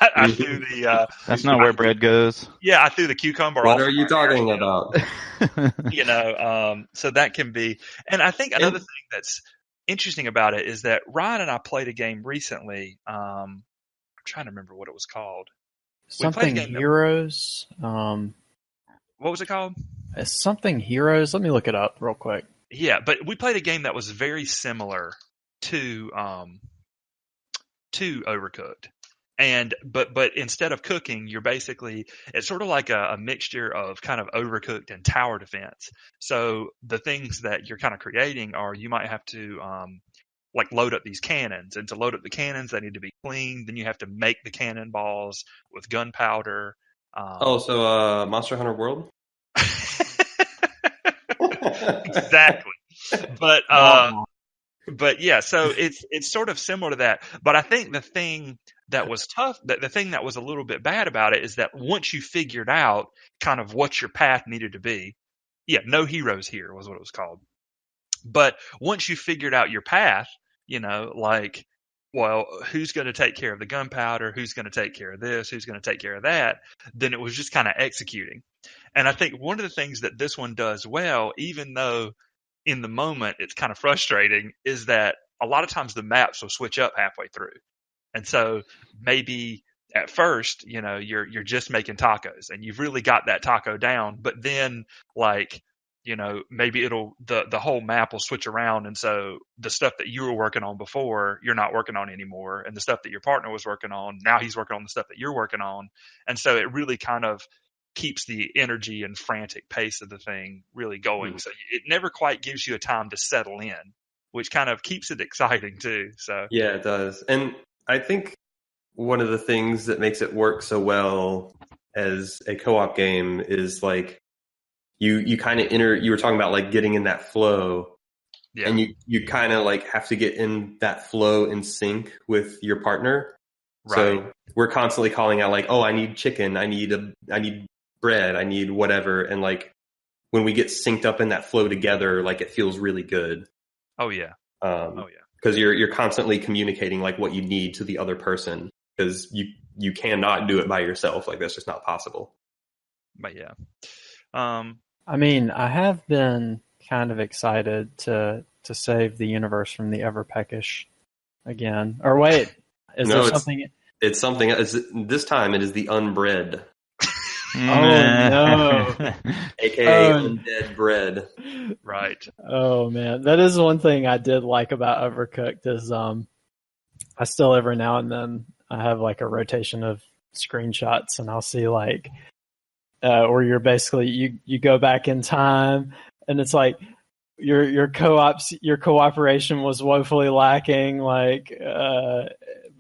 I threw the. That's not where bread goes. Yeah, I threw the cucumber. What are you talking about? So that can be, and I think another thing that's interesting about it is that Ryan and I played a game recently. I'm trying to remember what it was called. Something Heroes. What was it called? Something Heroes. Let me look it up real quick. Yeah, but we played a game that was very similar to Overcooked. But instead of cooking, you're basically, it's sort of like a mixture of kind of Overcooked and tower defense. So the things that you're kind of creating are, you might have to like load up these cannons, and to load up the cannons, they need to be cleaned. Then you have to make the cannonballs with gunpowder. So Monster Hunter World? Exactly. But yeah, so it's sort of similar to that. But I think the thing that was tough, the thing that was a little bit bad about it, is that once you figured out kind of what your path needed to be, No Heroes Here was what it was called. But once you figured out your path, like, well, who's going to take care of the gunpowder? Who's going to take care of this? Who's going to take care of that? Then it was just kind of executing. And I think one of the things that this one does well, even though in the moment it's kind of frustrating, is that a lot of times the maps will switch up halfway through. And so maybe at first, you're just making tacos and you've really got that taco down, but then like, maybe the whole map will switch around. And so the stuff that you were working on before, you're not working on anymore. And the stuff that your partner was working on, now he's working on the stuff that you're working on. And so it really kind of keeps the energy and frantic pace of the thing really going. So it never quite gives you a time to settle in, which kind of keeps it exciting too. So yeah, it does. And I think one of the things that makes it work so well as a co-op game is like, you kind of you were talking about like getting in that flow, and you kind of like have to get in that flow in sync with your partner. Right. So we're constantly calling out like, oh, I need chicken, I need bread, I need whatever, and like when we get synced up in that flow together, like it feels really good. Oh yeah. Because you're constantly communicating like what you need to the other person, because you cannot do it by yourself. Like that's just not possible. But yeah. I mean, I have been kind of excited to save the universe from the Everpeckish again. Or wait, there something? It's something. This time it is the Unbread. Oh no! AKA undead bread. Right. Oh man, that is one thing I did like about Overcooked is I still every now and then I have like a rotation of screenshots, and I'll see like where you're basically you go back in time, and it's like your cooperation was woefully lacking, like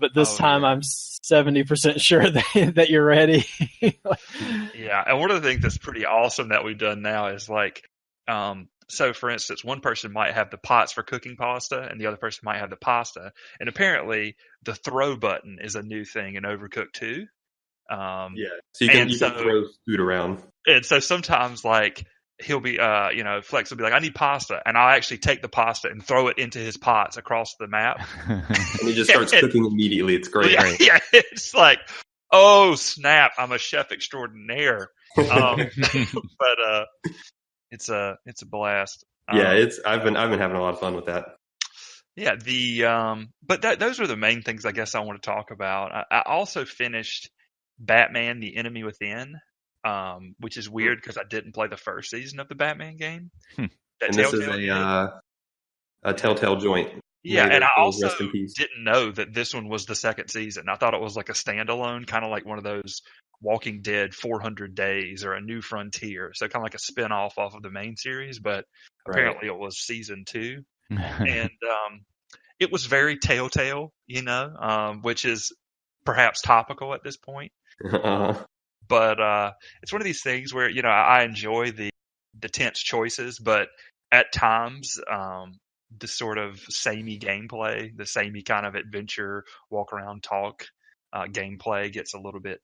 but this time I'm 70% sure that you're ready. Yeah, and one of the things that's pretty awesome that we've done now is like so for instance, one person might have the pots for cooking pasta and the other person might have the pasta, and apparently the throw button is a new thing in Overcooked too. So you can throw food around. And so sometimes like he'll be, Flex will be like, I need pasta. And I'll actually take the pasta and throw it into his pots across the map. And he just starts cooking immediately. It's great. Yeah, it's like, Oh snap! I'm a chef extraordinaire. But it's a blast. Yeah, I've been having a lot of fun with that. Yeah, but those are the main things I guess I want to talk about. I also finished Batman: The Enemy Within, which is weird because I didn't play the first season of the Batman game. That And this is Telltale did. a Telltale joint. Yeah, May and their I souls also rest in peace. didn't know that this one was the second season. I thought it was like a standalone, kind of like one of those Walking Dead 400 Days or A New Frontier. So kind of like a spin-off off of the main series, but apparently it was season 2. And it was very Telltale, which is perhaps topical at this point. But it's one of these things where, I enjoy the tense choices, but at times the sort of samey gameplay, the samey kind of adventure, walk around, talk gameplay gets a little bit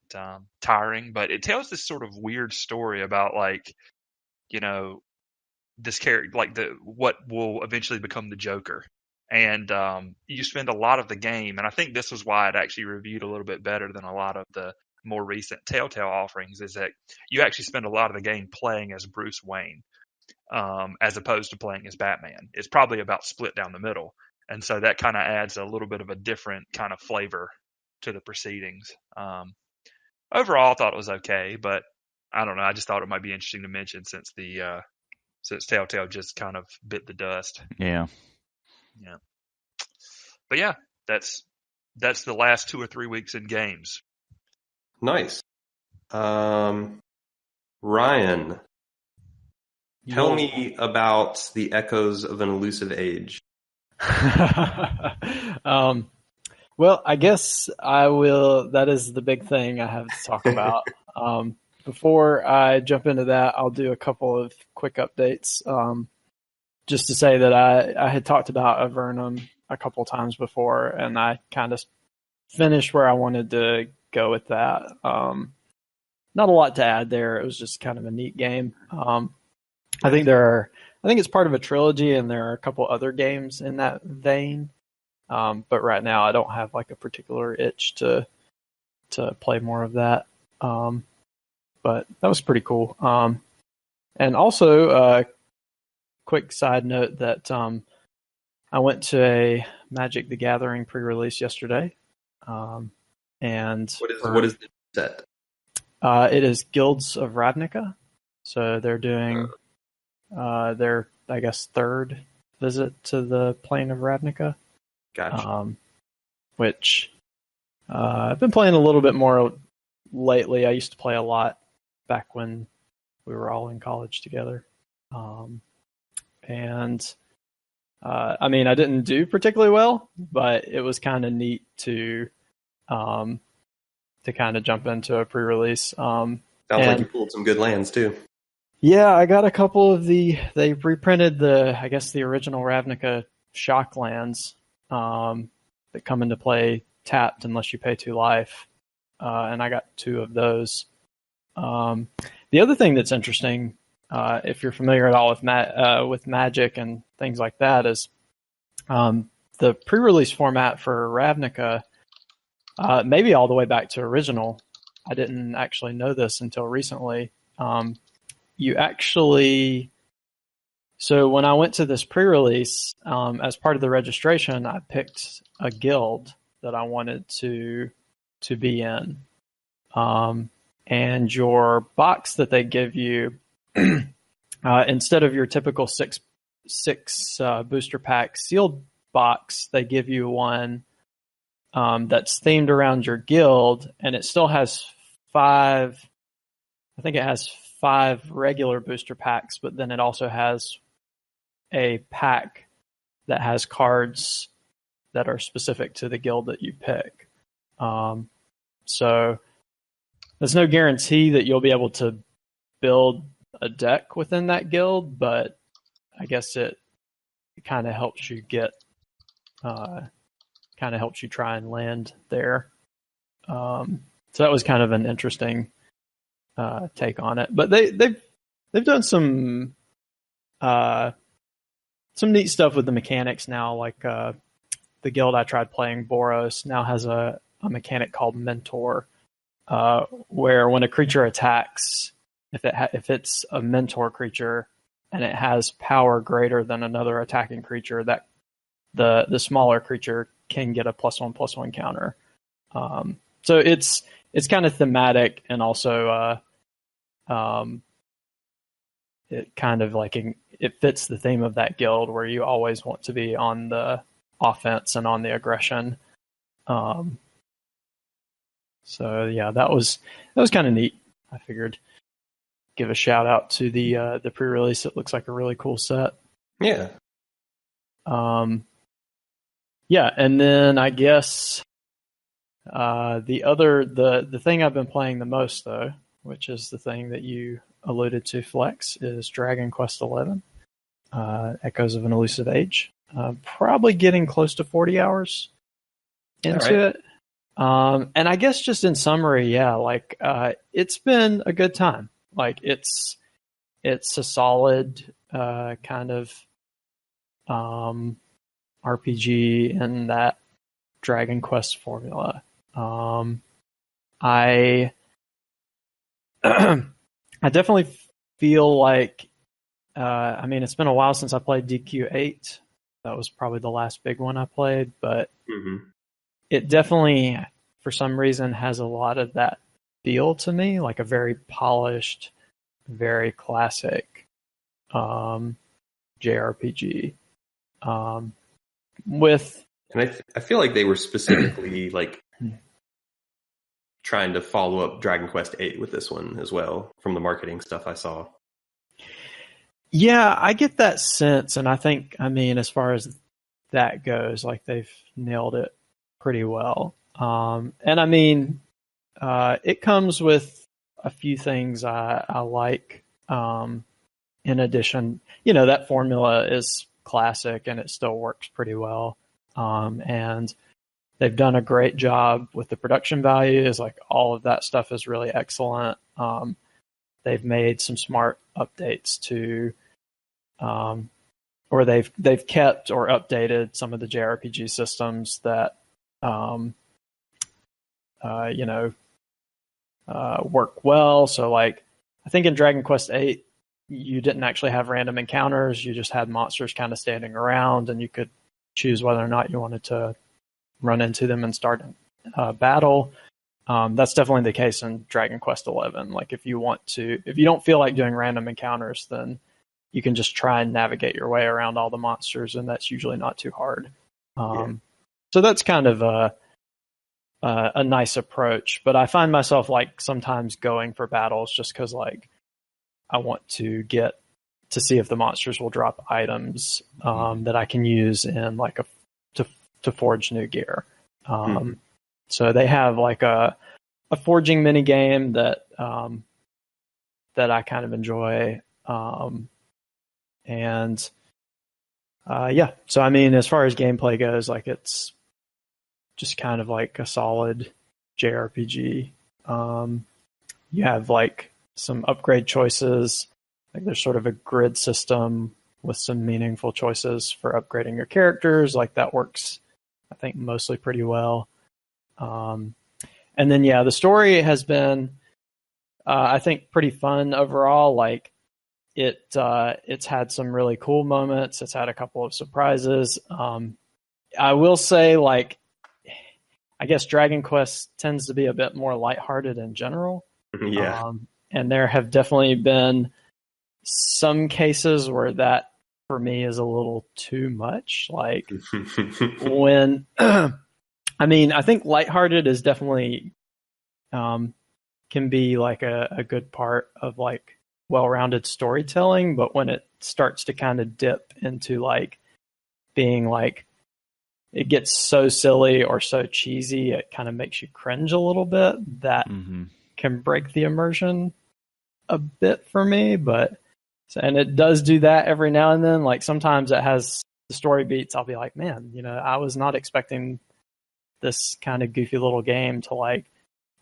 tiring. But it tells this sort of weird story about this character, like what will eventually become the Joker. And you spend a lot of the game, and I think this was why it actually reviewed a little bit better than a lot of the more recent Telltale offerings, is that you actually spend a lot of the game playing as Bruce Wayne, as opposed to playing as Batman. It's probably about split down the middle. And so that kind of adds a little bit of a different kind of flavor to the proceedings. Overall, I thought it was okay, but I don't know. I just thought it might be interesting to mention since Telltale just kind of bit the dust. Yeah. Yeah. But yeah, that's the last 2 or 3 weeks in games. Nice. Ryan, tell me about the echoes of an elusive age. Well, I guess I will. That is the big thing I have to talk about. Before I jump into that, I'll do a couple of quick updates. Just to say that I had talked about Avernum a couple times before, and I kind of finished where I wanted to go with that. Not a lot to add there. It was just kind of a neat game. I think it's part of a trilogy, and there are a couple other games in that vein. But right now I don't have like a particular itch to play more of that. But that was pretty cool. And also, quick side note that I went to a Magic the Gathering pre-release yesterday. And what is the set? It is Guilds of Ravnica. So they're doing their, I guess, third visit to the plane of Ravnica. Gotcha. Which I've been playing a little bit more lately. I used to play a lot back when we were all in college together. And I mean, I didn't do particularly well, but it was kind of neat to kind of jump into a pre-release. Sounds like you pulled some good lands too. Yeah, I got a couple of they reprinted the original Ravnica shock lands that come into play tapped unless you pay 2 life. And I got 2 of those. The other thing that's interesting, if you're familiar at all with Magic and things like that, is the pre-release format for Ravnica, maybe all the way back to original. I didn't actually know this until recently. So when I went to this pre-release, as part of the registration, I picked a guild that I wanted to be in. And your box that they give you, instead of your typical six booster pack sealed box, they give you one that's themed around your guild, and it still has 5. I think it has 5 regular booster packs, but then it also has a pack that has cards that are specific to the guild that you pick. So there's no guarantee that you'll be able to build a deck within that guild, but I guess it kind of helps you try and land there. So that was kind of an interesting take on it. But they've done some neat stuff with the mechanics now. Like the guild I tried playing, Boros, now has a mechanic called Mentor, where when a creature attacks, if it's a mentor creature and it has power greater than another attacking creature, that the smaller creature can get a +1/+1 counter. So it's kind of thematic, and also it kind of like it fits the theme of that guild where you always want to be on the offense and on the aggression. So yeah, that was kind of neat. I figured give a shout out to the pre-release. It looks like a really cool set. Yeah. Yeah, and then I guess the thing I've been playing the most though, which is the thing that you alluded to, Flex, is Dragon Quest XI, Echoes of an Elusive Age. Probably getting close to 40 hours into it. And I guess just in summary, yeah, like it's been a good time. Like it's a solid kind of RPG in that Dragon Quest formula. I definitely feel like I mean, it's been a while since I played DQ8. That was probably the last big one I played, but it definitely, for some reason, has a lot of that feel to me, like a very polished, very classic JRPG. With And I feel like they were specifically like trying to follow up Dragon Quest VIII with this one as well, from the marketing stuff I saw. Yeah, I get that sense, and I think, I mean, as far as that goes, like they've nailed it pretty well. And I mean, it comes with a few things I like. In addition, that formula is classic and it still works pretty well. And they've done a great job with the production values. Like all of that stuff is really excellent. They've made some smart updates to, or they've kept or updated some of the JRPG systems that, work well. So like, I think in Dragon Quest VIII, you didn't actually have random encounters. You just had monsters kind of standing around, and you could choose whether or not you wanted to run into them and start a battle. That's definitely the case in Dragon Quest XI. Like if you don't feel like doing random encounters, then you can just try and navigate your way around all the monsters, and that's usually not too hard. So that's kind of a nice approach. But I find myself like sometimes going for battles just because like I want to get to see if the monsters will drop items that I can use in like to forge new gear. So they have like a forging mini game that I kind of enjoy. So I mean, as far as gameplay goes, like it's just kind of like a solid JRPG. You have like some upgrade choices. Like there's sort of a grid system with some meaningful choices for upgrading your characters. Like that works, I think, mostly pretty well. And then the story has been, I think, pretty fun overall. Like it's had some really cool moments. It's had a couple of surprises. I will say, like, I guess Dragon Quest tends to be a bit more lighthearted in general. Yeah. And there have definitely been some cases where that for me is a little too much. Like when, I mean, I think lighthearted is definitely can be like a good part of like well-rounded storytelling, but when it starts to kind of dip into like being like it gets so silly or so cheesy, it kind of makes you cringe a little bit. That can break the immersion a bit for me, and it does do that every now and then. Like sometimes it has the story beats. I'll be like, man, I was not expecting this kind of goofy little game to like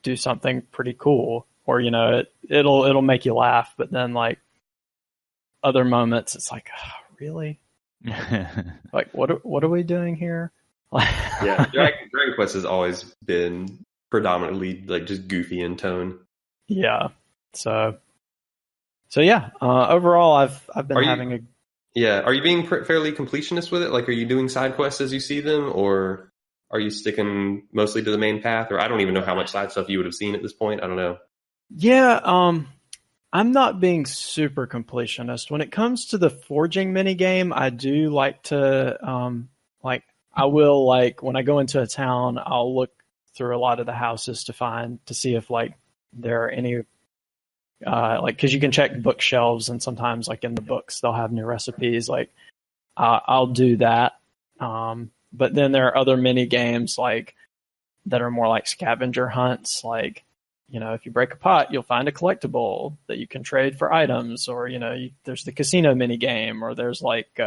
do something pretty cool, or it'll make you laugh. But then like other moments, it's like, oh, really? Like what are we doing here? Yeah, Dragon Quest has always been predominantly like just goofy in tone. Yeah. So yeah. Overall, I've been having a. Yeah. Are you being fairly completionist with it? Like, are you doing side quests as you see them, or are you sticking mostly to the main path? Or I don't even know how much side stuff you would have seen at this point. I don't know. Yeah. I'm not being super completionist when it comes to the forging mini game. I do like to like I will like when I go into a town, I'll look through a lot of the houses to see if like there are any like because you can check bookshelves and sometimes like in the books they'll have new recipes. Like I'll do that. But then there are other mini games like that are more like scavenger hunts. Like if you break a pot, you'll find a collectible that you can trade for items, or there's the casino mini game, or there's like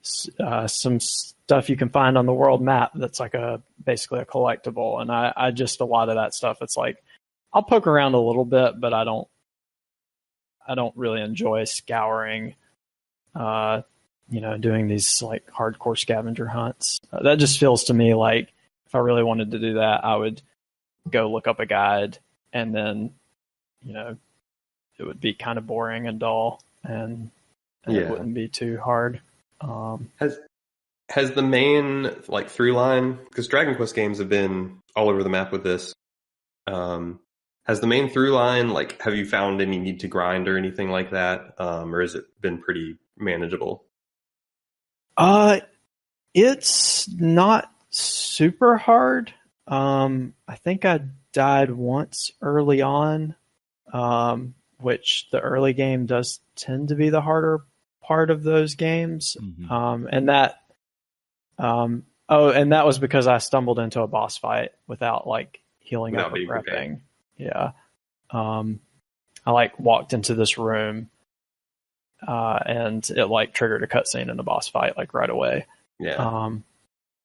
some stuff you can find on the world map that's like basically a collectible. And I just a lot of that stuff. It's like I'll poke around a little bit, but I don't really enjoy scouring. Doing these like hardcore scavenger hunts. That just feels to me like if I really wanted to do that, I would go look up a guide, and then it would be kind of boring and dull, and it wouldn't be too hard. Has the main like through line, because Dragon Quest games have been all over the map with this, has the main through line, like, have you found any need to grind or anything like that, or has it been pretty manageable? It's not super hard. I think I died once early on, which the early game does tend to be the harder part of those games. Mm-hmm. And that was because I stumbled into a boss fight without like healing up or prepping. Yeah. I like walked into this room, and it like triggered a cutscene in the boss fight like right away. Yeah.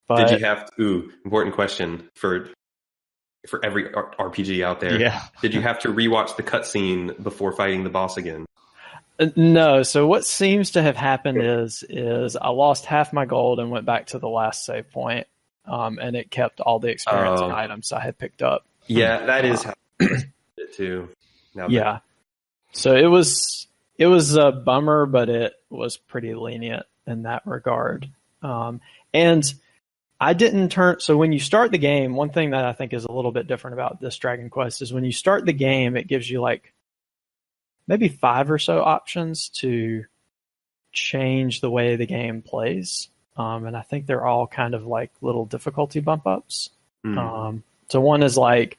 But did you have to? Important question for every RPG out there. Yeah. Did you have to rewatch the cutscene before fighting the boss again? No. So what seems to have happened is I lost half my gold and went back to the last save point, and it kept all the experience and items I had picked up. Yeah, that is how it too. Yeah. So it was a bummer, but it was pretty lenient in that regard. And I didn't so when you start the game, one thing that I think is a little bit different about this Dragon Quest is when you start the game, it gives you like maybe 5 or so options to change the way the game plays. And I think they're all kind of like little difficulty bump ups. So one is like,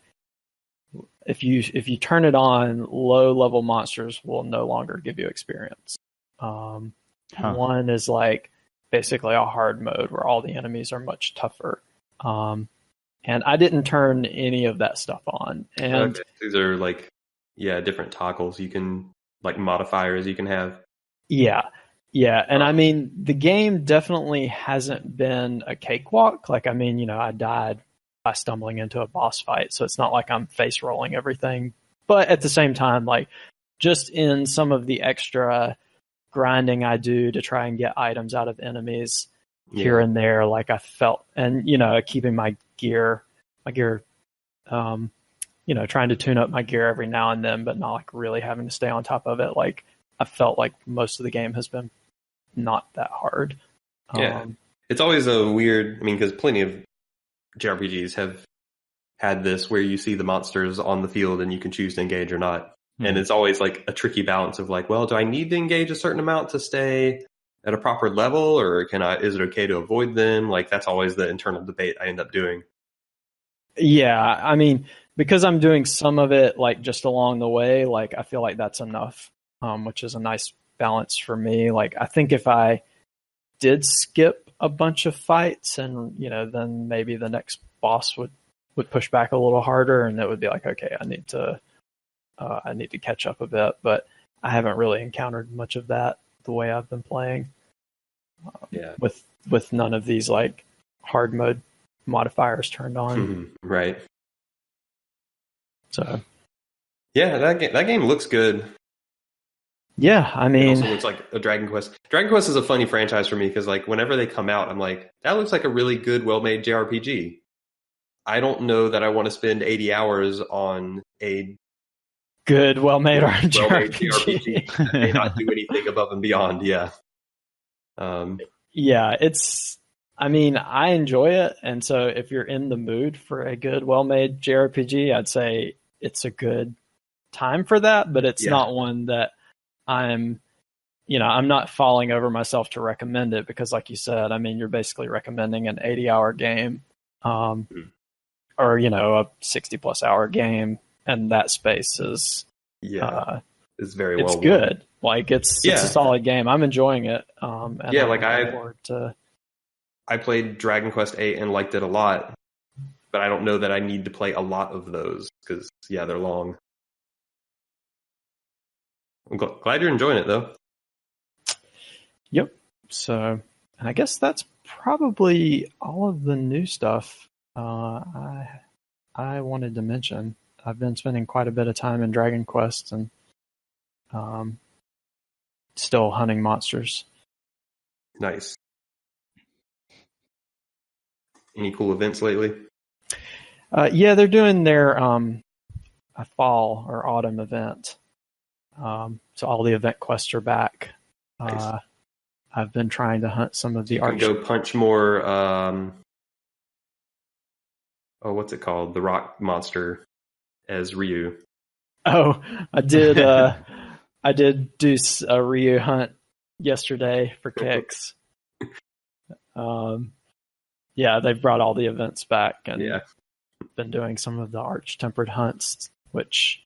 if you turn it on, low level monsters will no longer give you experience. One is like basically a hard mode where all the enemies are much tougher. And I didn't turn any of that stuff on. And these are like, different toggles you can, like modifiers you can have. Yeah. And I mean, the game definitely hasn't been a cakewalk. Like, I mean, I died by stumbling into a boss fight, so it's not like I'm face rolling everything. But at the same time, like, just in some of the extra grinding I do to try and get items out of enemies here and there, like I felt, and keeping my gear, trying to tune up my gear every now and then, but not like really having to stay on top of it. Like, I felt like most of the game has been not that hard. It's always a weird, because plenty of JRPGs have had this where you see the monsters on the field and you can choose to engage or not. And it's always like a tricky balance of like, well, do I need to engage a certain amount to stay at a proper level, or is it okay to avoid them? Like, that's always the internal debate I end up doing. Yeah, I mean, because I'm doing some of it like just along the way, like I feel like that's enough, which is a nice balance for me. Like, I think if I did skip a bunch of fights and, then maybe the next boss would push back a little harder, and it would be like, okay, I need to catch up a bit, but I haven't really encountered much of that the way I've been playing. With none of these like hard mode modifiers turned on. Right. So. Yeah, that game looks good. Yeah, I mean, it also looks like a Dragon Quest. Dragon Quest is a funny franchise for me because like whenever they come out, I'm like, that looks like a really good, well-made JRPG. I don't know that I want to spend 80 hours on a good, well-made well-made RPG. that may not do anything above and beyond. Yeah. Yeah, I mean, I enjoy it, and so if you're in the mood for a good, well-made JRPG, I'd say it's a good time for that, but it's not one that I'm not falling over myself to recommend it because, like you said, I mean, you're basically recommending an 80-hour game, or, a 60-plus hour game, and that space is it's very it's well good. Like it's a solid game. I'm enjoying it. And I played Dragon Quest VIII and liked it a lot, but I don't know that I need to play a lot of those because they're long. I'm glad you're enjoying it though. Yep. So I guess that's probably all of the new stuff I wanted to mention. I've been spending quite a bit of time in Dragon Quest and still hunting monsters. Nice. Any cool events lately? They're doing their fall or autumn event. So all the event quests are back. Nice. I've been trying to hunt some of the You can go punch more. What's it called? The rock monster as Ryu. Oh, I did. I did do a Ryu hunt yesterday for kicks. They've brought all the events back and been doing some of the arch-tempered hunts, which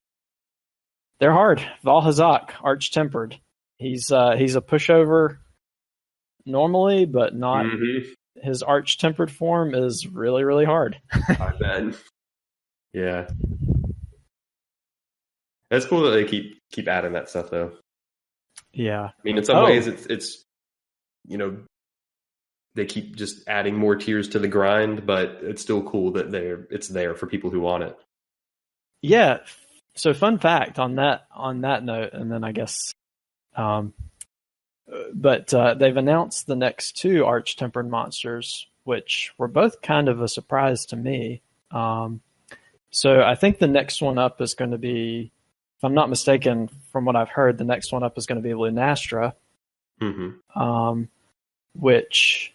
they're hard. Valhazak, arch-tempered. He's a pushover normally, but not. His arch-tempered form is really, really hard. I bet. Yeah. It's cool that they keep adding that stuff, though. Yeah. I mean, in some ways, it's they keep just adding more tiers to the grind, but it's still cool that it's there for people who want it. Yeah. So, fun fact on that note, and then I guess, but they've announced the next two arch-tempered monsters, which were both kind of a surprise to me. So I think the next one up is going to be, if I'm not mistaken, from what I've heard, the next one up is going to be Lunastra, which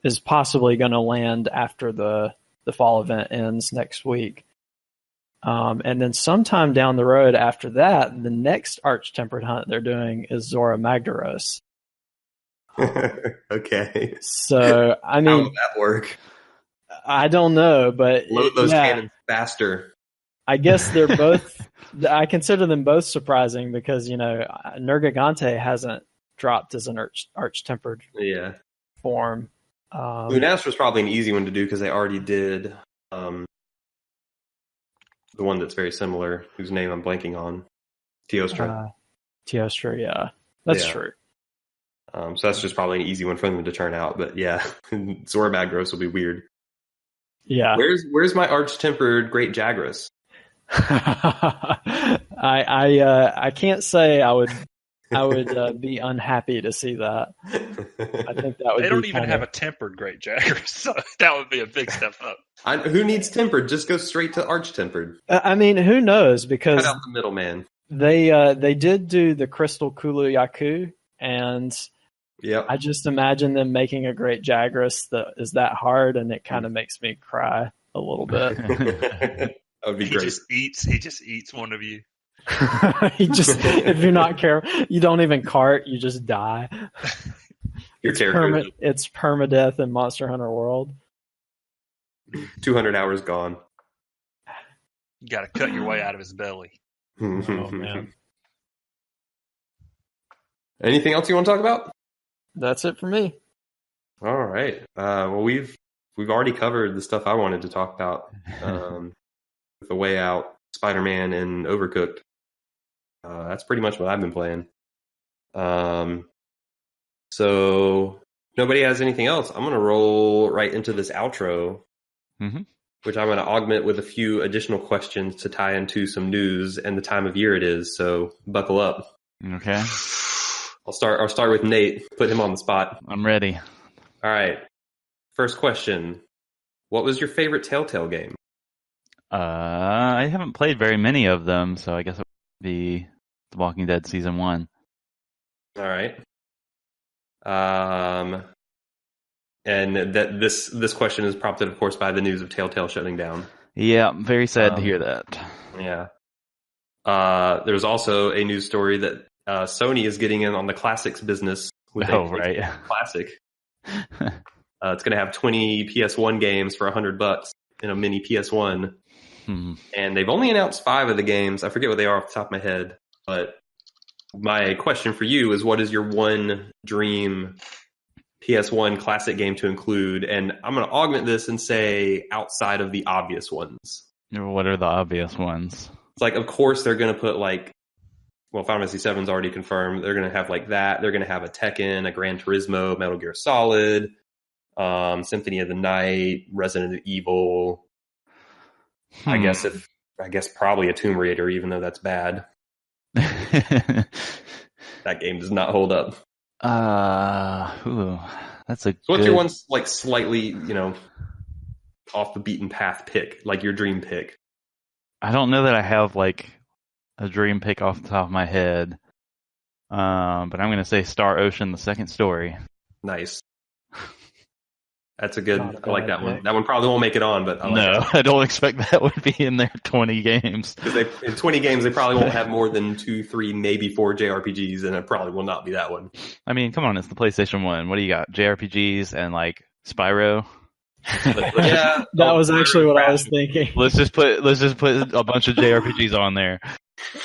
is possibly going to land after the fall event ends next week. And then sometime down the road after that, the next arch-tempered hunt they're doing is Zora Magdaros. Okay. So, I mean... How will that work? I don't know, but... Load those cannons faster. I guess they're both... I consider them both surprising because, Nergigante hasn't dropped as an arch-tempered form. Lunastra is probably an easy one to do because they already did the one that's very similar, whose name I'm blanking on. Teostra. Teostra, yeah. That's true. So that's just probably an easy one for them to turn out. But Zora Magdaros will be weird. Yeah. Where's my arch-tempered Great Jagras? I can't say I would be unhappy to see that. I think that would. They don't even have a tempered Great Jagras, so that would be a big step up. Who needs tempered? Just go straight to arch-tempered. I mean, who knows? Because cut out the middleman. They did do the Crystal Kulu Yaku, and I just imagine them making a Great Jagras that is that hard, and it kind of makes me cry a little bit. That would be great. He just eats one of you. If you're not careful, you don't even cart, you just die. It's permadeath in Monster Hunter World. 200 hours gone. You got to cut your way out of his belly. Oh man. Anything else you want to talk about? That's it for me. All right. Well, we've already covered the stuff I wanted to talk about. With The Way Out, Spider-Man, and Overcooked. That's pretty much what I've been playing. So nobody has anything else. I'm going to roll right into this outro, which I'm going to augment with a few additional questions to tie into some news and the time of year it is. So buckle up. Okay. I'll start with Nate. Put him on the spot. I'm ready. All right. First question. What was your favorite Telltale game? I haven't played very many of them, so I guess it would be The Walking Dead Season 1. All right. And that this question is prompted, of course, by the news of Telltale shutting down. Yeah, I'm very sad to hear that. Yeah. There's also a news story that Sony is getting in on the classics business with right. Classic. It's going to have 20 PS1 games for $100 in a mini PS1. And they've only announced 5 of the games. I forget what they are off the top of my head. But my question for you is, what is your one dream PS1 classic game to include? And I'm going to augment this and say outside of the obvious ones. What are the obvious ones? It's like, of course, they're going to put like, well, Final Fantasy 7's already confirmed. They're going to have like that. They're going to have a Tekken, a Gran Turismo, Metal Gear Solid, Symphony of the Night, Resident Evil. I guess probably a Tomb Raider, even though that's bad. That game does not hold up. That's a. So what's your one like slightly, off the beaten path pick, like your dream pick? I don't know that I have like a dream pick off the top of my head, but I'm going to say Star Ocean: The Second Story. Nice. That's a good. I like that one. That one probably won't make it on, but I don't expect that would be in their 20 games. Because in 20 games, they probably won't have more than 2, 3, maybe 4 JRPGs, and it probably will not be that one. I mean, come on, it's the PlayStation 1. What do you got? JRPGs and like Spyro? Yeah, that was actually what I was thinking. Let's just put a bunch of JRPGs on there.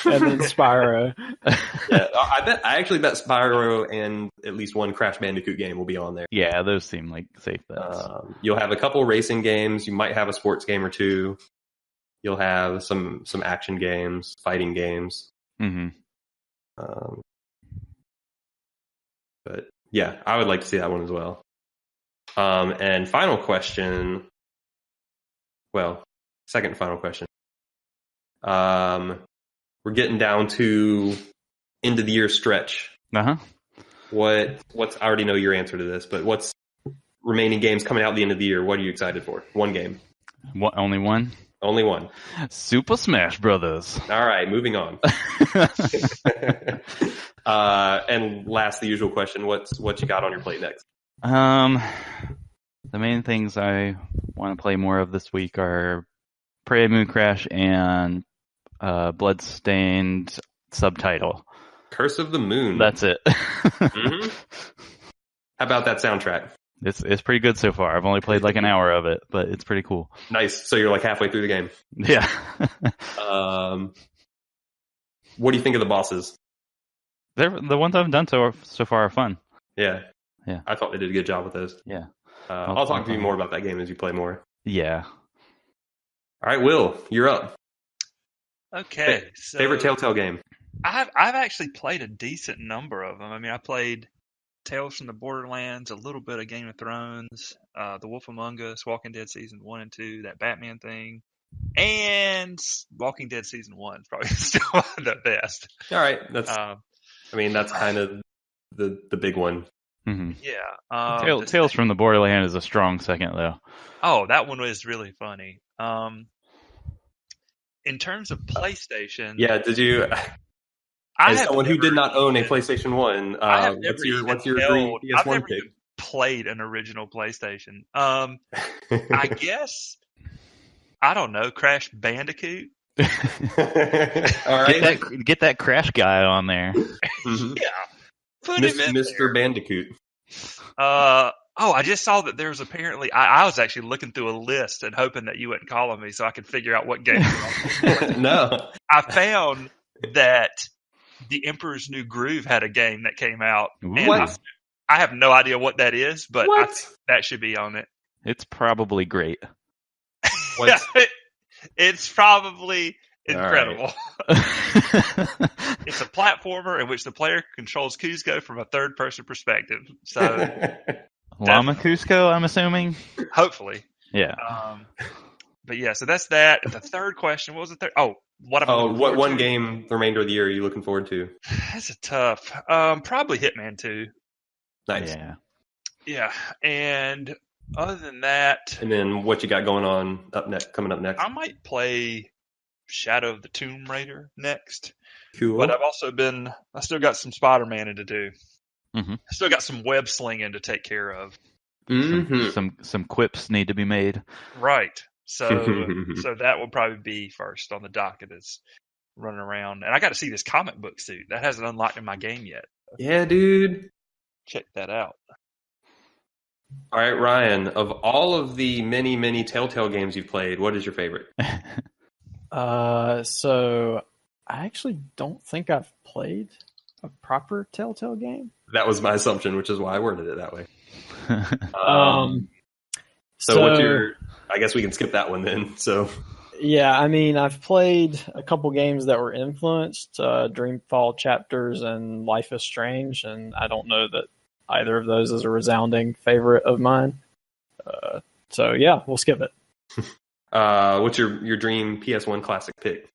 And then Spyro. Yeah, I actually bet Spyro and at least one Crash Bandicoot game will be on there. Yeah, those seem like safe bets. You'll have a couple racing games. You might have a sports game or two. You'll have some action games, fighting games. Mm-hmm. But yeah, I would like to see that one as well. And final question. Well, second and final question. We're getting down to end of the year stretch. Uh-huh. What's I already know your answer to this, but what's remaining games coming out at the end of the year? What are you excited for? One game. What? Only one? Only one. Super Smash Brothers. All right, moving on. And last, the usual question: what you got on your plate next? The main things I want to play more of this week are Prey Mooncrash and Bloodstained Subtitle. Curse of the Moon. That's it. Mm-hmm. How about that soundtrack? It's pretty good so far. I've only played like an hour of it, but it's pretty cool. Nice. So you're like halfway through the game. Yeah. What do you think of the bosses? The ones I've done so far are fun. Yeah. Yeah. I thought they did a good job with those. Yeah. I'll talk to you more about that game as you play more. Yeah. All right, Will, you're up. Okay. So favorite Telltale game? I've actually played a decent number of them. I mean, I played Tales from the Borderlands, a little bit of Game of Thrones, The Wolf Among Us, Walking Dead Season 1 and 2, that Batman thing, and Walking Dead Season 1 is probably still the best. All right. That's kind of the big one. Mm-hmm. Yeah. Tales from the Borderland is a strong second, though. Oh, that one was really funny. In terms of PlayStation... Yeah, did you... As someone who did not own a PlayStation 1, what's your dream PS1 pick? Played an original PlayStation. I guess, I don't know, Crash Bandicoot. All right. Get that Crash guy on there. Mm-hmm. Yeah. Put him in Mr. there. Bandicoot. I just saw that there's apparently, I was actually looking through a list and hoping that you wouldn't call on me so I could figure out what game. No. I found that The Emperor's New Groove had a game that came out. What? I have no idea what that is, but I What? think that should be on it. It's probably great. It's probably incredible. Right. It's a platformer in which the player controls Cusco from a third-person perspective. So, Llama Cusco, I'm assuming? hopefully. Yeah. But yeah, so that's that. The third question, what was the third? Oh, what one game the remainder of the year are you looking forward to? That's a tough. Probably Hitman 2. Nice. Yeah. Yeah, and Other than that, And then what you got going on coming up next? I might play Shadow of the Tomb Raider next. Cool. But I still got some Spider-Man to do. Mm-hmm. I still got some web slinging to take care of. Some quips need to be made. Right. So that will probably be first on the docket is running around. And I got to see this comic book suit. That hasn't unlocked in my game yet. Yeah, dude. Check that out. All right, Ryan, of all of the many, many Telltale games you've played, what is your favorite? So I actually don't think I've played a proper Telltale game. That was my assumption, which is why I worded it that way. So what's your... I guess we can skip that one then. So yeah, I mean, I've played a couple games that were influenced, Dreamfall Chapters and Life is Strange, and I don't know that either of those is a resounding favorite of mine. So yeah, we'll skip it. What's your dream PS1 classic pick?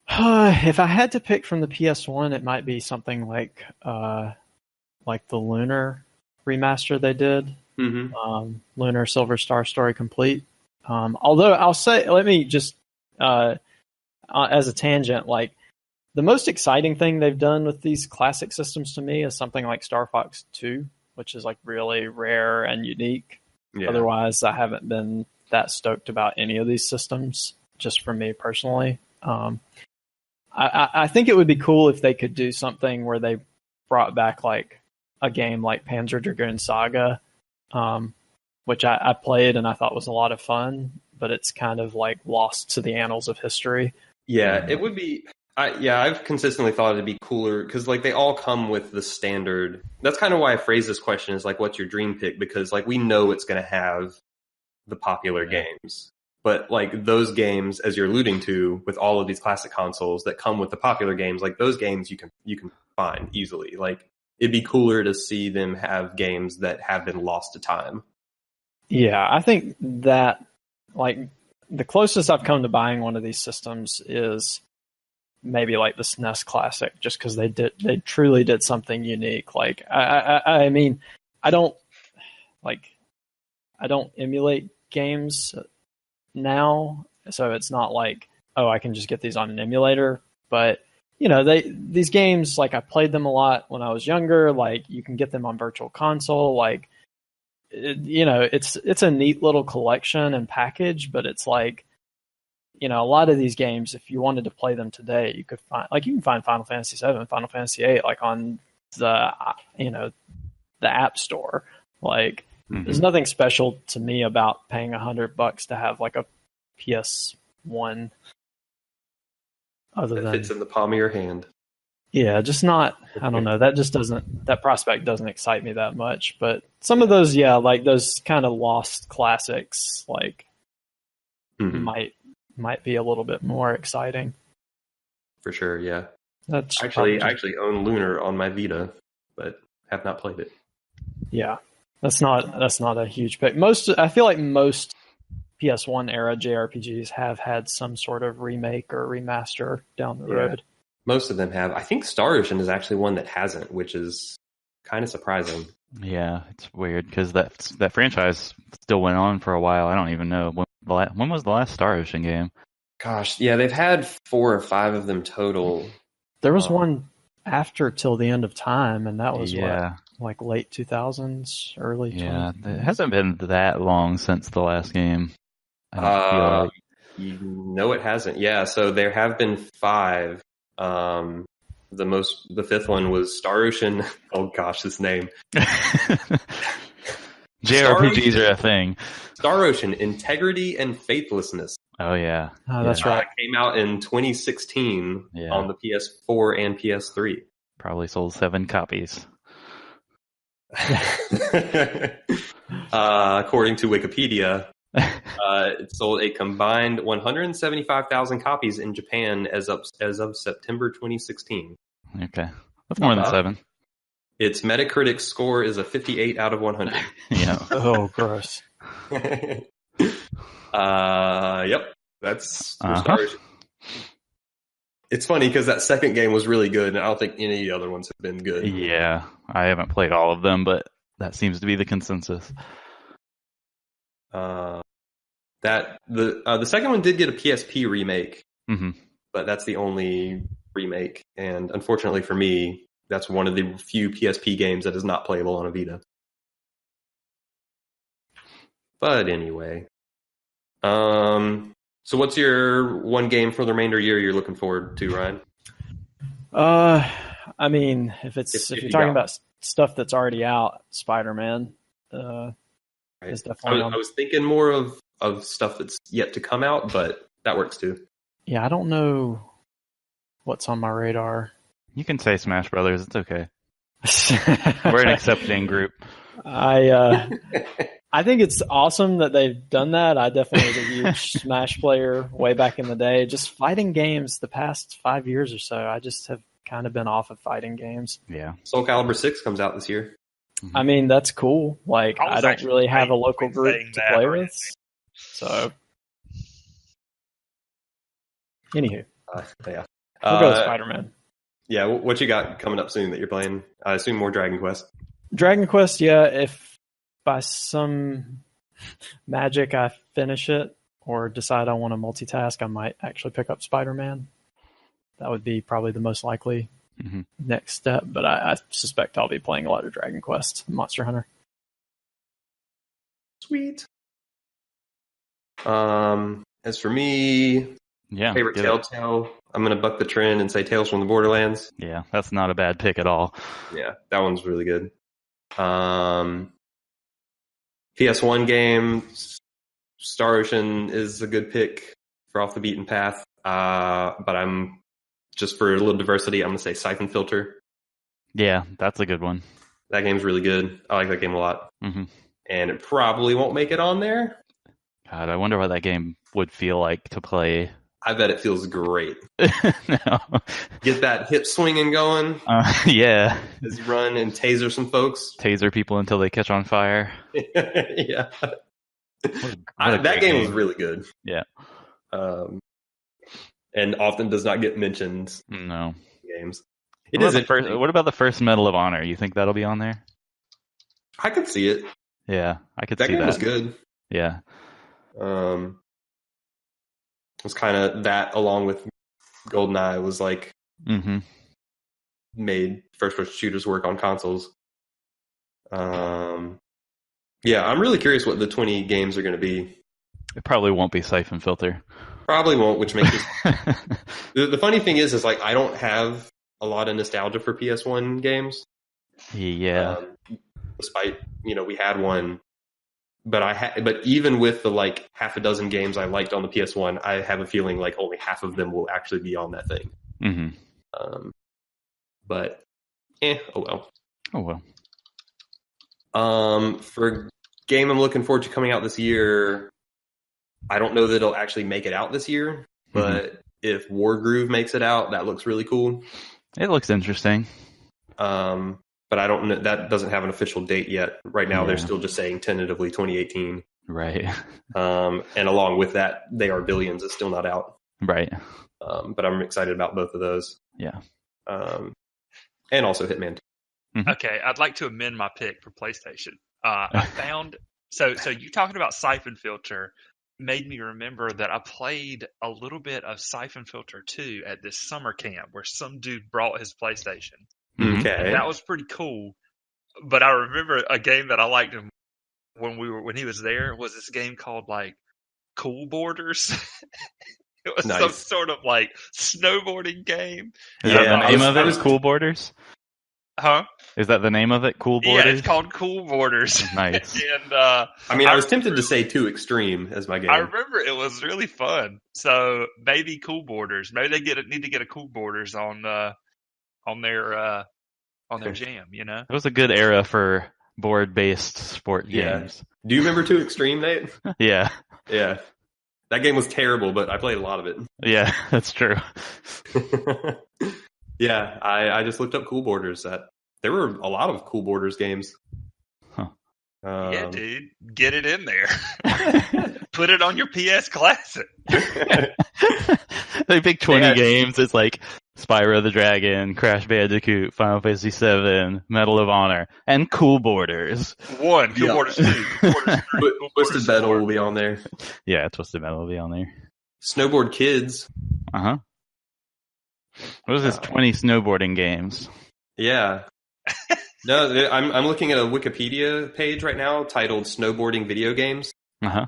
If I had to pick from the PS1, it might be something like the Lunar remaster they did. Mm-hmm. Lunar Silver Star Story Complete. Although I'll say, let me just, as a tangent, like the most exciting thing they've done with these classic systems to me is something like Star Fox 2, which is like really rare and unique. Yeah. Otherwise, I haven't been that stoked about any of these systems, just for me personally. I think it would be cool if they could do something where they brought back like a game like Panzer Dragoon Saga, which I played and I thought was a lot of fun, but it's kind of like lost to the annals of history. Yeah, it would be. I've consistently thought it'd be cooler because like they all come with the standard. That's kind of why I phrase this question is like, what's your dream pick? Because like we know it's going to have the popular games. But like those games, as you're alluding to, with all of these classic consoles that come with the popular games, like those games you can find easily. Like it'd be cooler to see them have games that have been lost to time. Yeah, I think that like the closest I've come to buying one of these systems is maybe like the SNES Classic, just because they truly did something unique. Like I mean, I don't emulate games now, so it's not like, oh, I can just get these on an emulator. But you know, these games, like I played them a lot when I was younger. Like you can get them on Virtual Console. Like it's a neat little collection and package. But it's like, you know, a lot of these games, if you wanted to play them today, you can find Final Fantasy VII, Final Fantasy VIII, like on the App Store. Like there's nothing special to me about paying $100 to have like a PS1. Other than fits in the palm of your hand. Yeah, just not. I don't know. That prospect doesn't excite me that much. But some of those, yeah, like those kind of lost classics, like might be a little bit more exciting. For sure, yeah. That's I actually own Lunar on my Vita, but have not played it. Yeah. That's not a huge pick. I feel like most PS1 era JRPGs have had some sort of remake or remaster down the road. Most of them have. I think Star Ocean is actually one that hasn't, which is kind of surprising. Yeah, it's weird because that franchise still went on for a while. I don't even know when was the last Star Ocean game. Gosh, yeah, they've had 4 or 5 of them total. There was one after Till the End of Time, and that was like late 2000s, early 20s. Yeah, it hasn't been that long since the last game. I don't feel like. No, it hasn't. Yeah, so there have been 5. The 5th one was Star Ocean. Oh gosh, this name. JRPGs are a thing. Star Ocean, Integrity and Faithlessness. Oh yeah. Oh, that's right. It came out in 2016 on the PS4 and PS3. Probably sold 7 copies. According to Wikipedia, it sold a combined 175,000 copies in Japan as of September 2016. Okay, that's more than 7. Its Metacritic score is a 58 out of 100. Yeah. Oh, gross. Yep. That's Star Ocean. It's funny because that second game was really good, and I don't think any of the other ones have been good. Yeah, I haven't played all of them, but that seems to be the consensus. That the second one did get a PSP remake, but that's the only remake. And unfortunately for me, that's one of the few PSP games that is not playable on a Vita. But anyway, so what's your one game for the remainder of the year you're looking forward to, Ryan? I mean, if you're talking about stuff that's already out, Spider-Man is definitely. I was thinking more of stuff that's yet to come out, but that works too. Yeah, I don't know what's on my radar. You can say Smash Brothers. It's okay. We're an accepting group. I think it's awesome that they've done that. I definitely was a huge Smash player way back in the day. Just fighting games the past 5 years or so, I just have kind of been off of fighting games. Yeah. Soul Calibur 6 comes out this year. I mean, that's cool. Like, I don't really have a local group to play with. So, anywho. Yeah. We'll go with Spider-Man. Yeah, what you got coming up soon that you're playing? I assume more Dragon Quest. Dragon Quest, yeah. If by some magic I finish it or decide I want to multitask, I might actually pick up Spider-Man. That would be probably the most likely next step. But I suspect I'll be playing a lot of Dragon Quest, Monster Hunter. Sweet. As for me, favorite Telltale, I'm going to buck the trend and say Tales from the Borderlands. Yeah, that's not a bad pick at all. Yeah, that one's really good. PS1 game, Star Ocean is a good pick for Off the Beaten Path. But I'm just for a little diversity, I'm going to say Siphon Filter. Yeah, that's a good one. That game's really good. I like that game a lot. And it probably won't make it on there. God, I wonder what that game would feel like to play. I bet it feels great. No. Get that hip swinging going. Yeah. As you run and taser some folks. Taser people until they catch on fire. Yeah. That game was really good. Yeah. And often does not get mentioned. No. In games. What about the first Medal of Honor? You think that'll be on there? I could see it. Yeah, I could see that. That game was good. Yeah. It was kind of that, along with GoldenEye, was like made first-person shooters work on consoles. Yeah, I'm really curious what the 20 games are going to be. It probably won't be Siphon Filter. Probably won't, which makes it... The funny thing is like I don't have a lot of nostalgia for PS1 games. Yeah. Despite, we had one. But even with the like half a dozen games I liked on the PS1, I have a feeling like only half of them will actually be on that thing. But oh well. Oh well. For a game I'm looking forward to coming out this year, I don't know that it'll actually make it out this year, but if Wargroove makes it out, that looks really cool. It looks interesting. But I don't know, that doesn't have an official date yet. Right now, they're still just saying tentatively 2018. Right. And along with that, They Are Billions is still not out. Right. But I'm excited about both of those. Yeah. And also Hitman 2. Okay, I'd like to amend my pick for PlayStation. I found so you talking about Siphon Filter made me remember that I played a little bit of Siphon Filter 2 at this summer camp where some dude brought his PlayStation. Okay. And that was pretty cool. But I remember a game that I liked him when he was there was this game called like Cool Borders. It was some sort of like snowboarding game. Is that the name of it? Is Cool Borders? Huh? Is that the name of it? Cool Borders? Yeah, it's called Cool Borders. Nice. And I was tempted to say Too Extreme as my game. I remember it was really fun. So maybe Cool Borders. Maybe they need to get a Cool Borders on their jam, It was a good era for board-based sport games. Do you remember Too Extreme, Nate? Yeah. Yeah. That game was terrible, but I played a lot of it. Yeah, that's true. Yeah, I just looked up Cool Borders. There were a lot of Cool Borders games. Huh. Yeah, dude. Get it in there. Put it on your PS Classic. They pick 20 games. It's like Spyro the Dragon, Crash Bandicoot, Final Fantasy VII, Medal of Honor, and Cool Borders. One, Cool Yeah. Borders 2, Cool Borders 3, Cool Twisted Borders Metal 4. will be on there. Yeah, Twisted Metal will be on there. Snowboard Kids. Uh-huh. What is this, 20 snowboarding games? Yeah. No, I'm looking at a Wikipedia page right now titled Snowboarding Video Games. Uh-huh.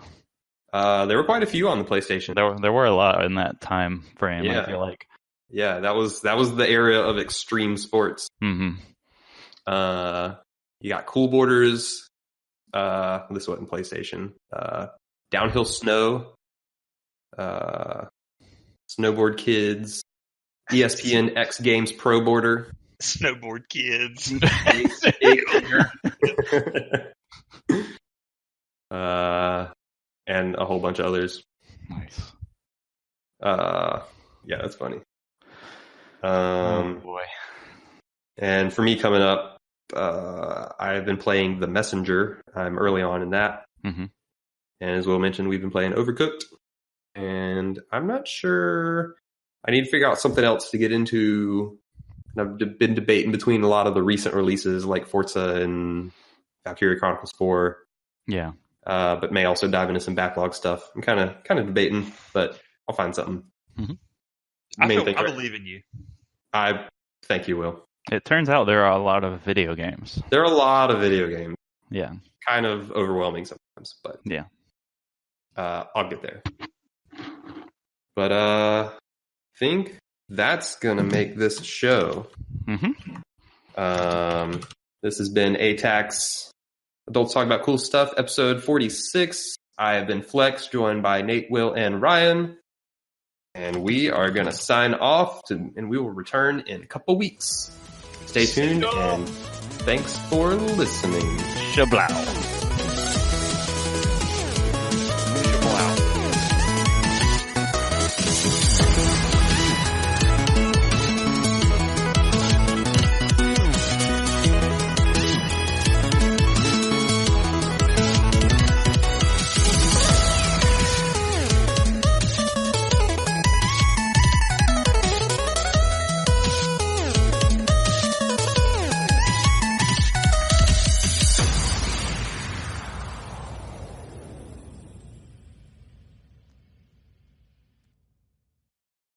There were quite a few on the PlayStation. There were a lot in that time frame, Yeah. I feel like. Yeah, that was the era of extreme sports. Mm-hmm. You got Cool Borders. This wasn't PlayStation. Downhill Snow. Snowboard Kids. ESPN X Games Pro Border. Snowboard Kids. And a whole bunch of others. Nice. Yeah, that's funny. Oh, boy. And for me coming up, I've been playing The Messenger. I'm early on in that. Mm-hmm. And as Will mentioned, we've been playing Overcooked. And I'm not sure. I need to figure out something else to get into. I've been debating between a lot of the recent releases like Forza and Valkyria Chronicles 4. Yeah. But may also dive into some backlog stuff. I'm kind of debating, but I'll find something. Mm-hmm. I believe in you. I thank you, Will. It turns out there are a lot of video games. There are a lot of video games. Yeah. Kind of overwhelming sometimes, but yeah. I'll get there. But I think that's gonna make this show. Mm-hmm. This has been ATACS Adults Talk About Cool Stuff, episode 46. I have been Flex, joined by Nate, Will, and Ryan. And we are going to sign off, and we will return in a couple weeks. Stay tuned, and thanks for listening. Shablow.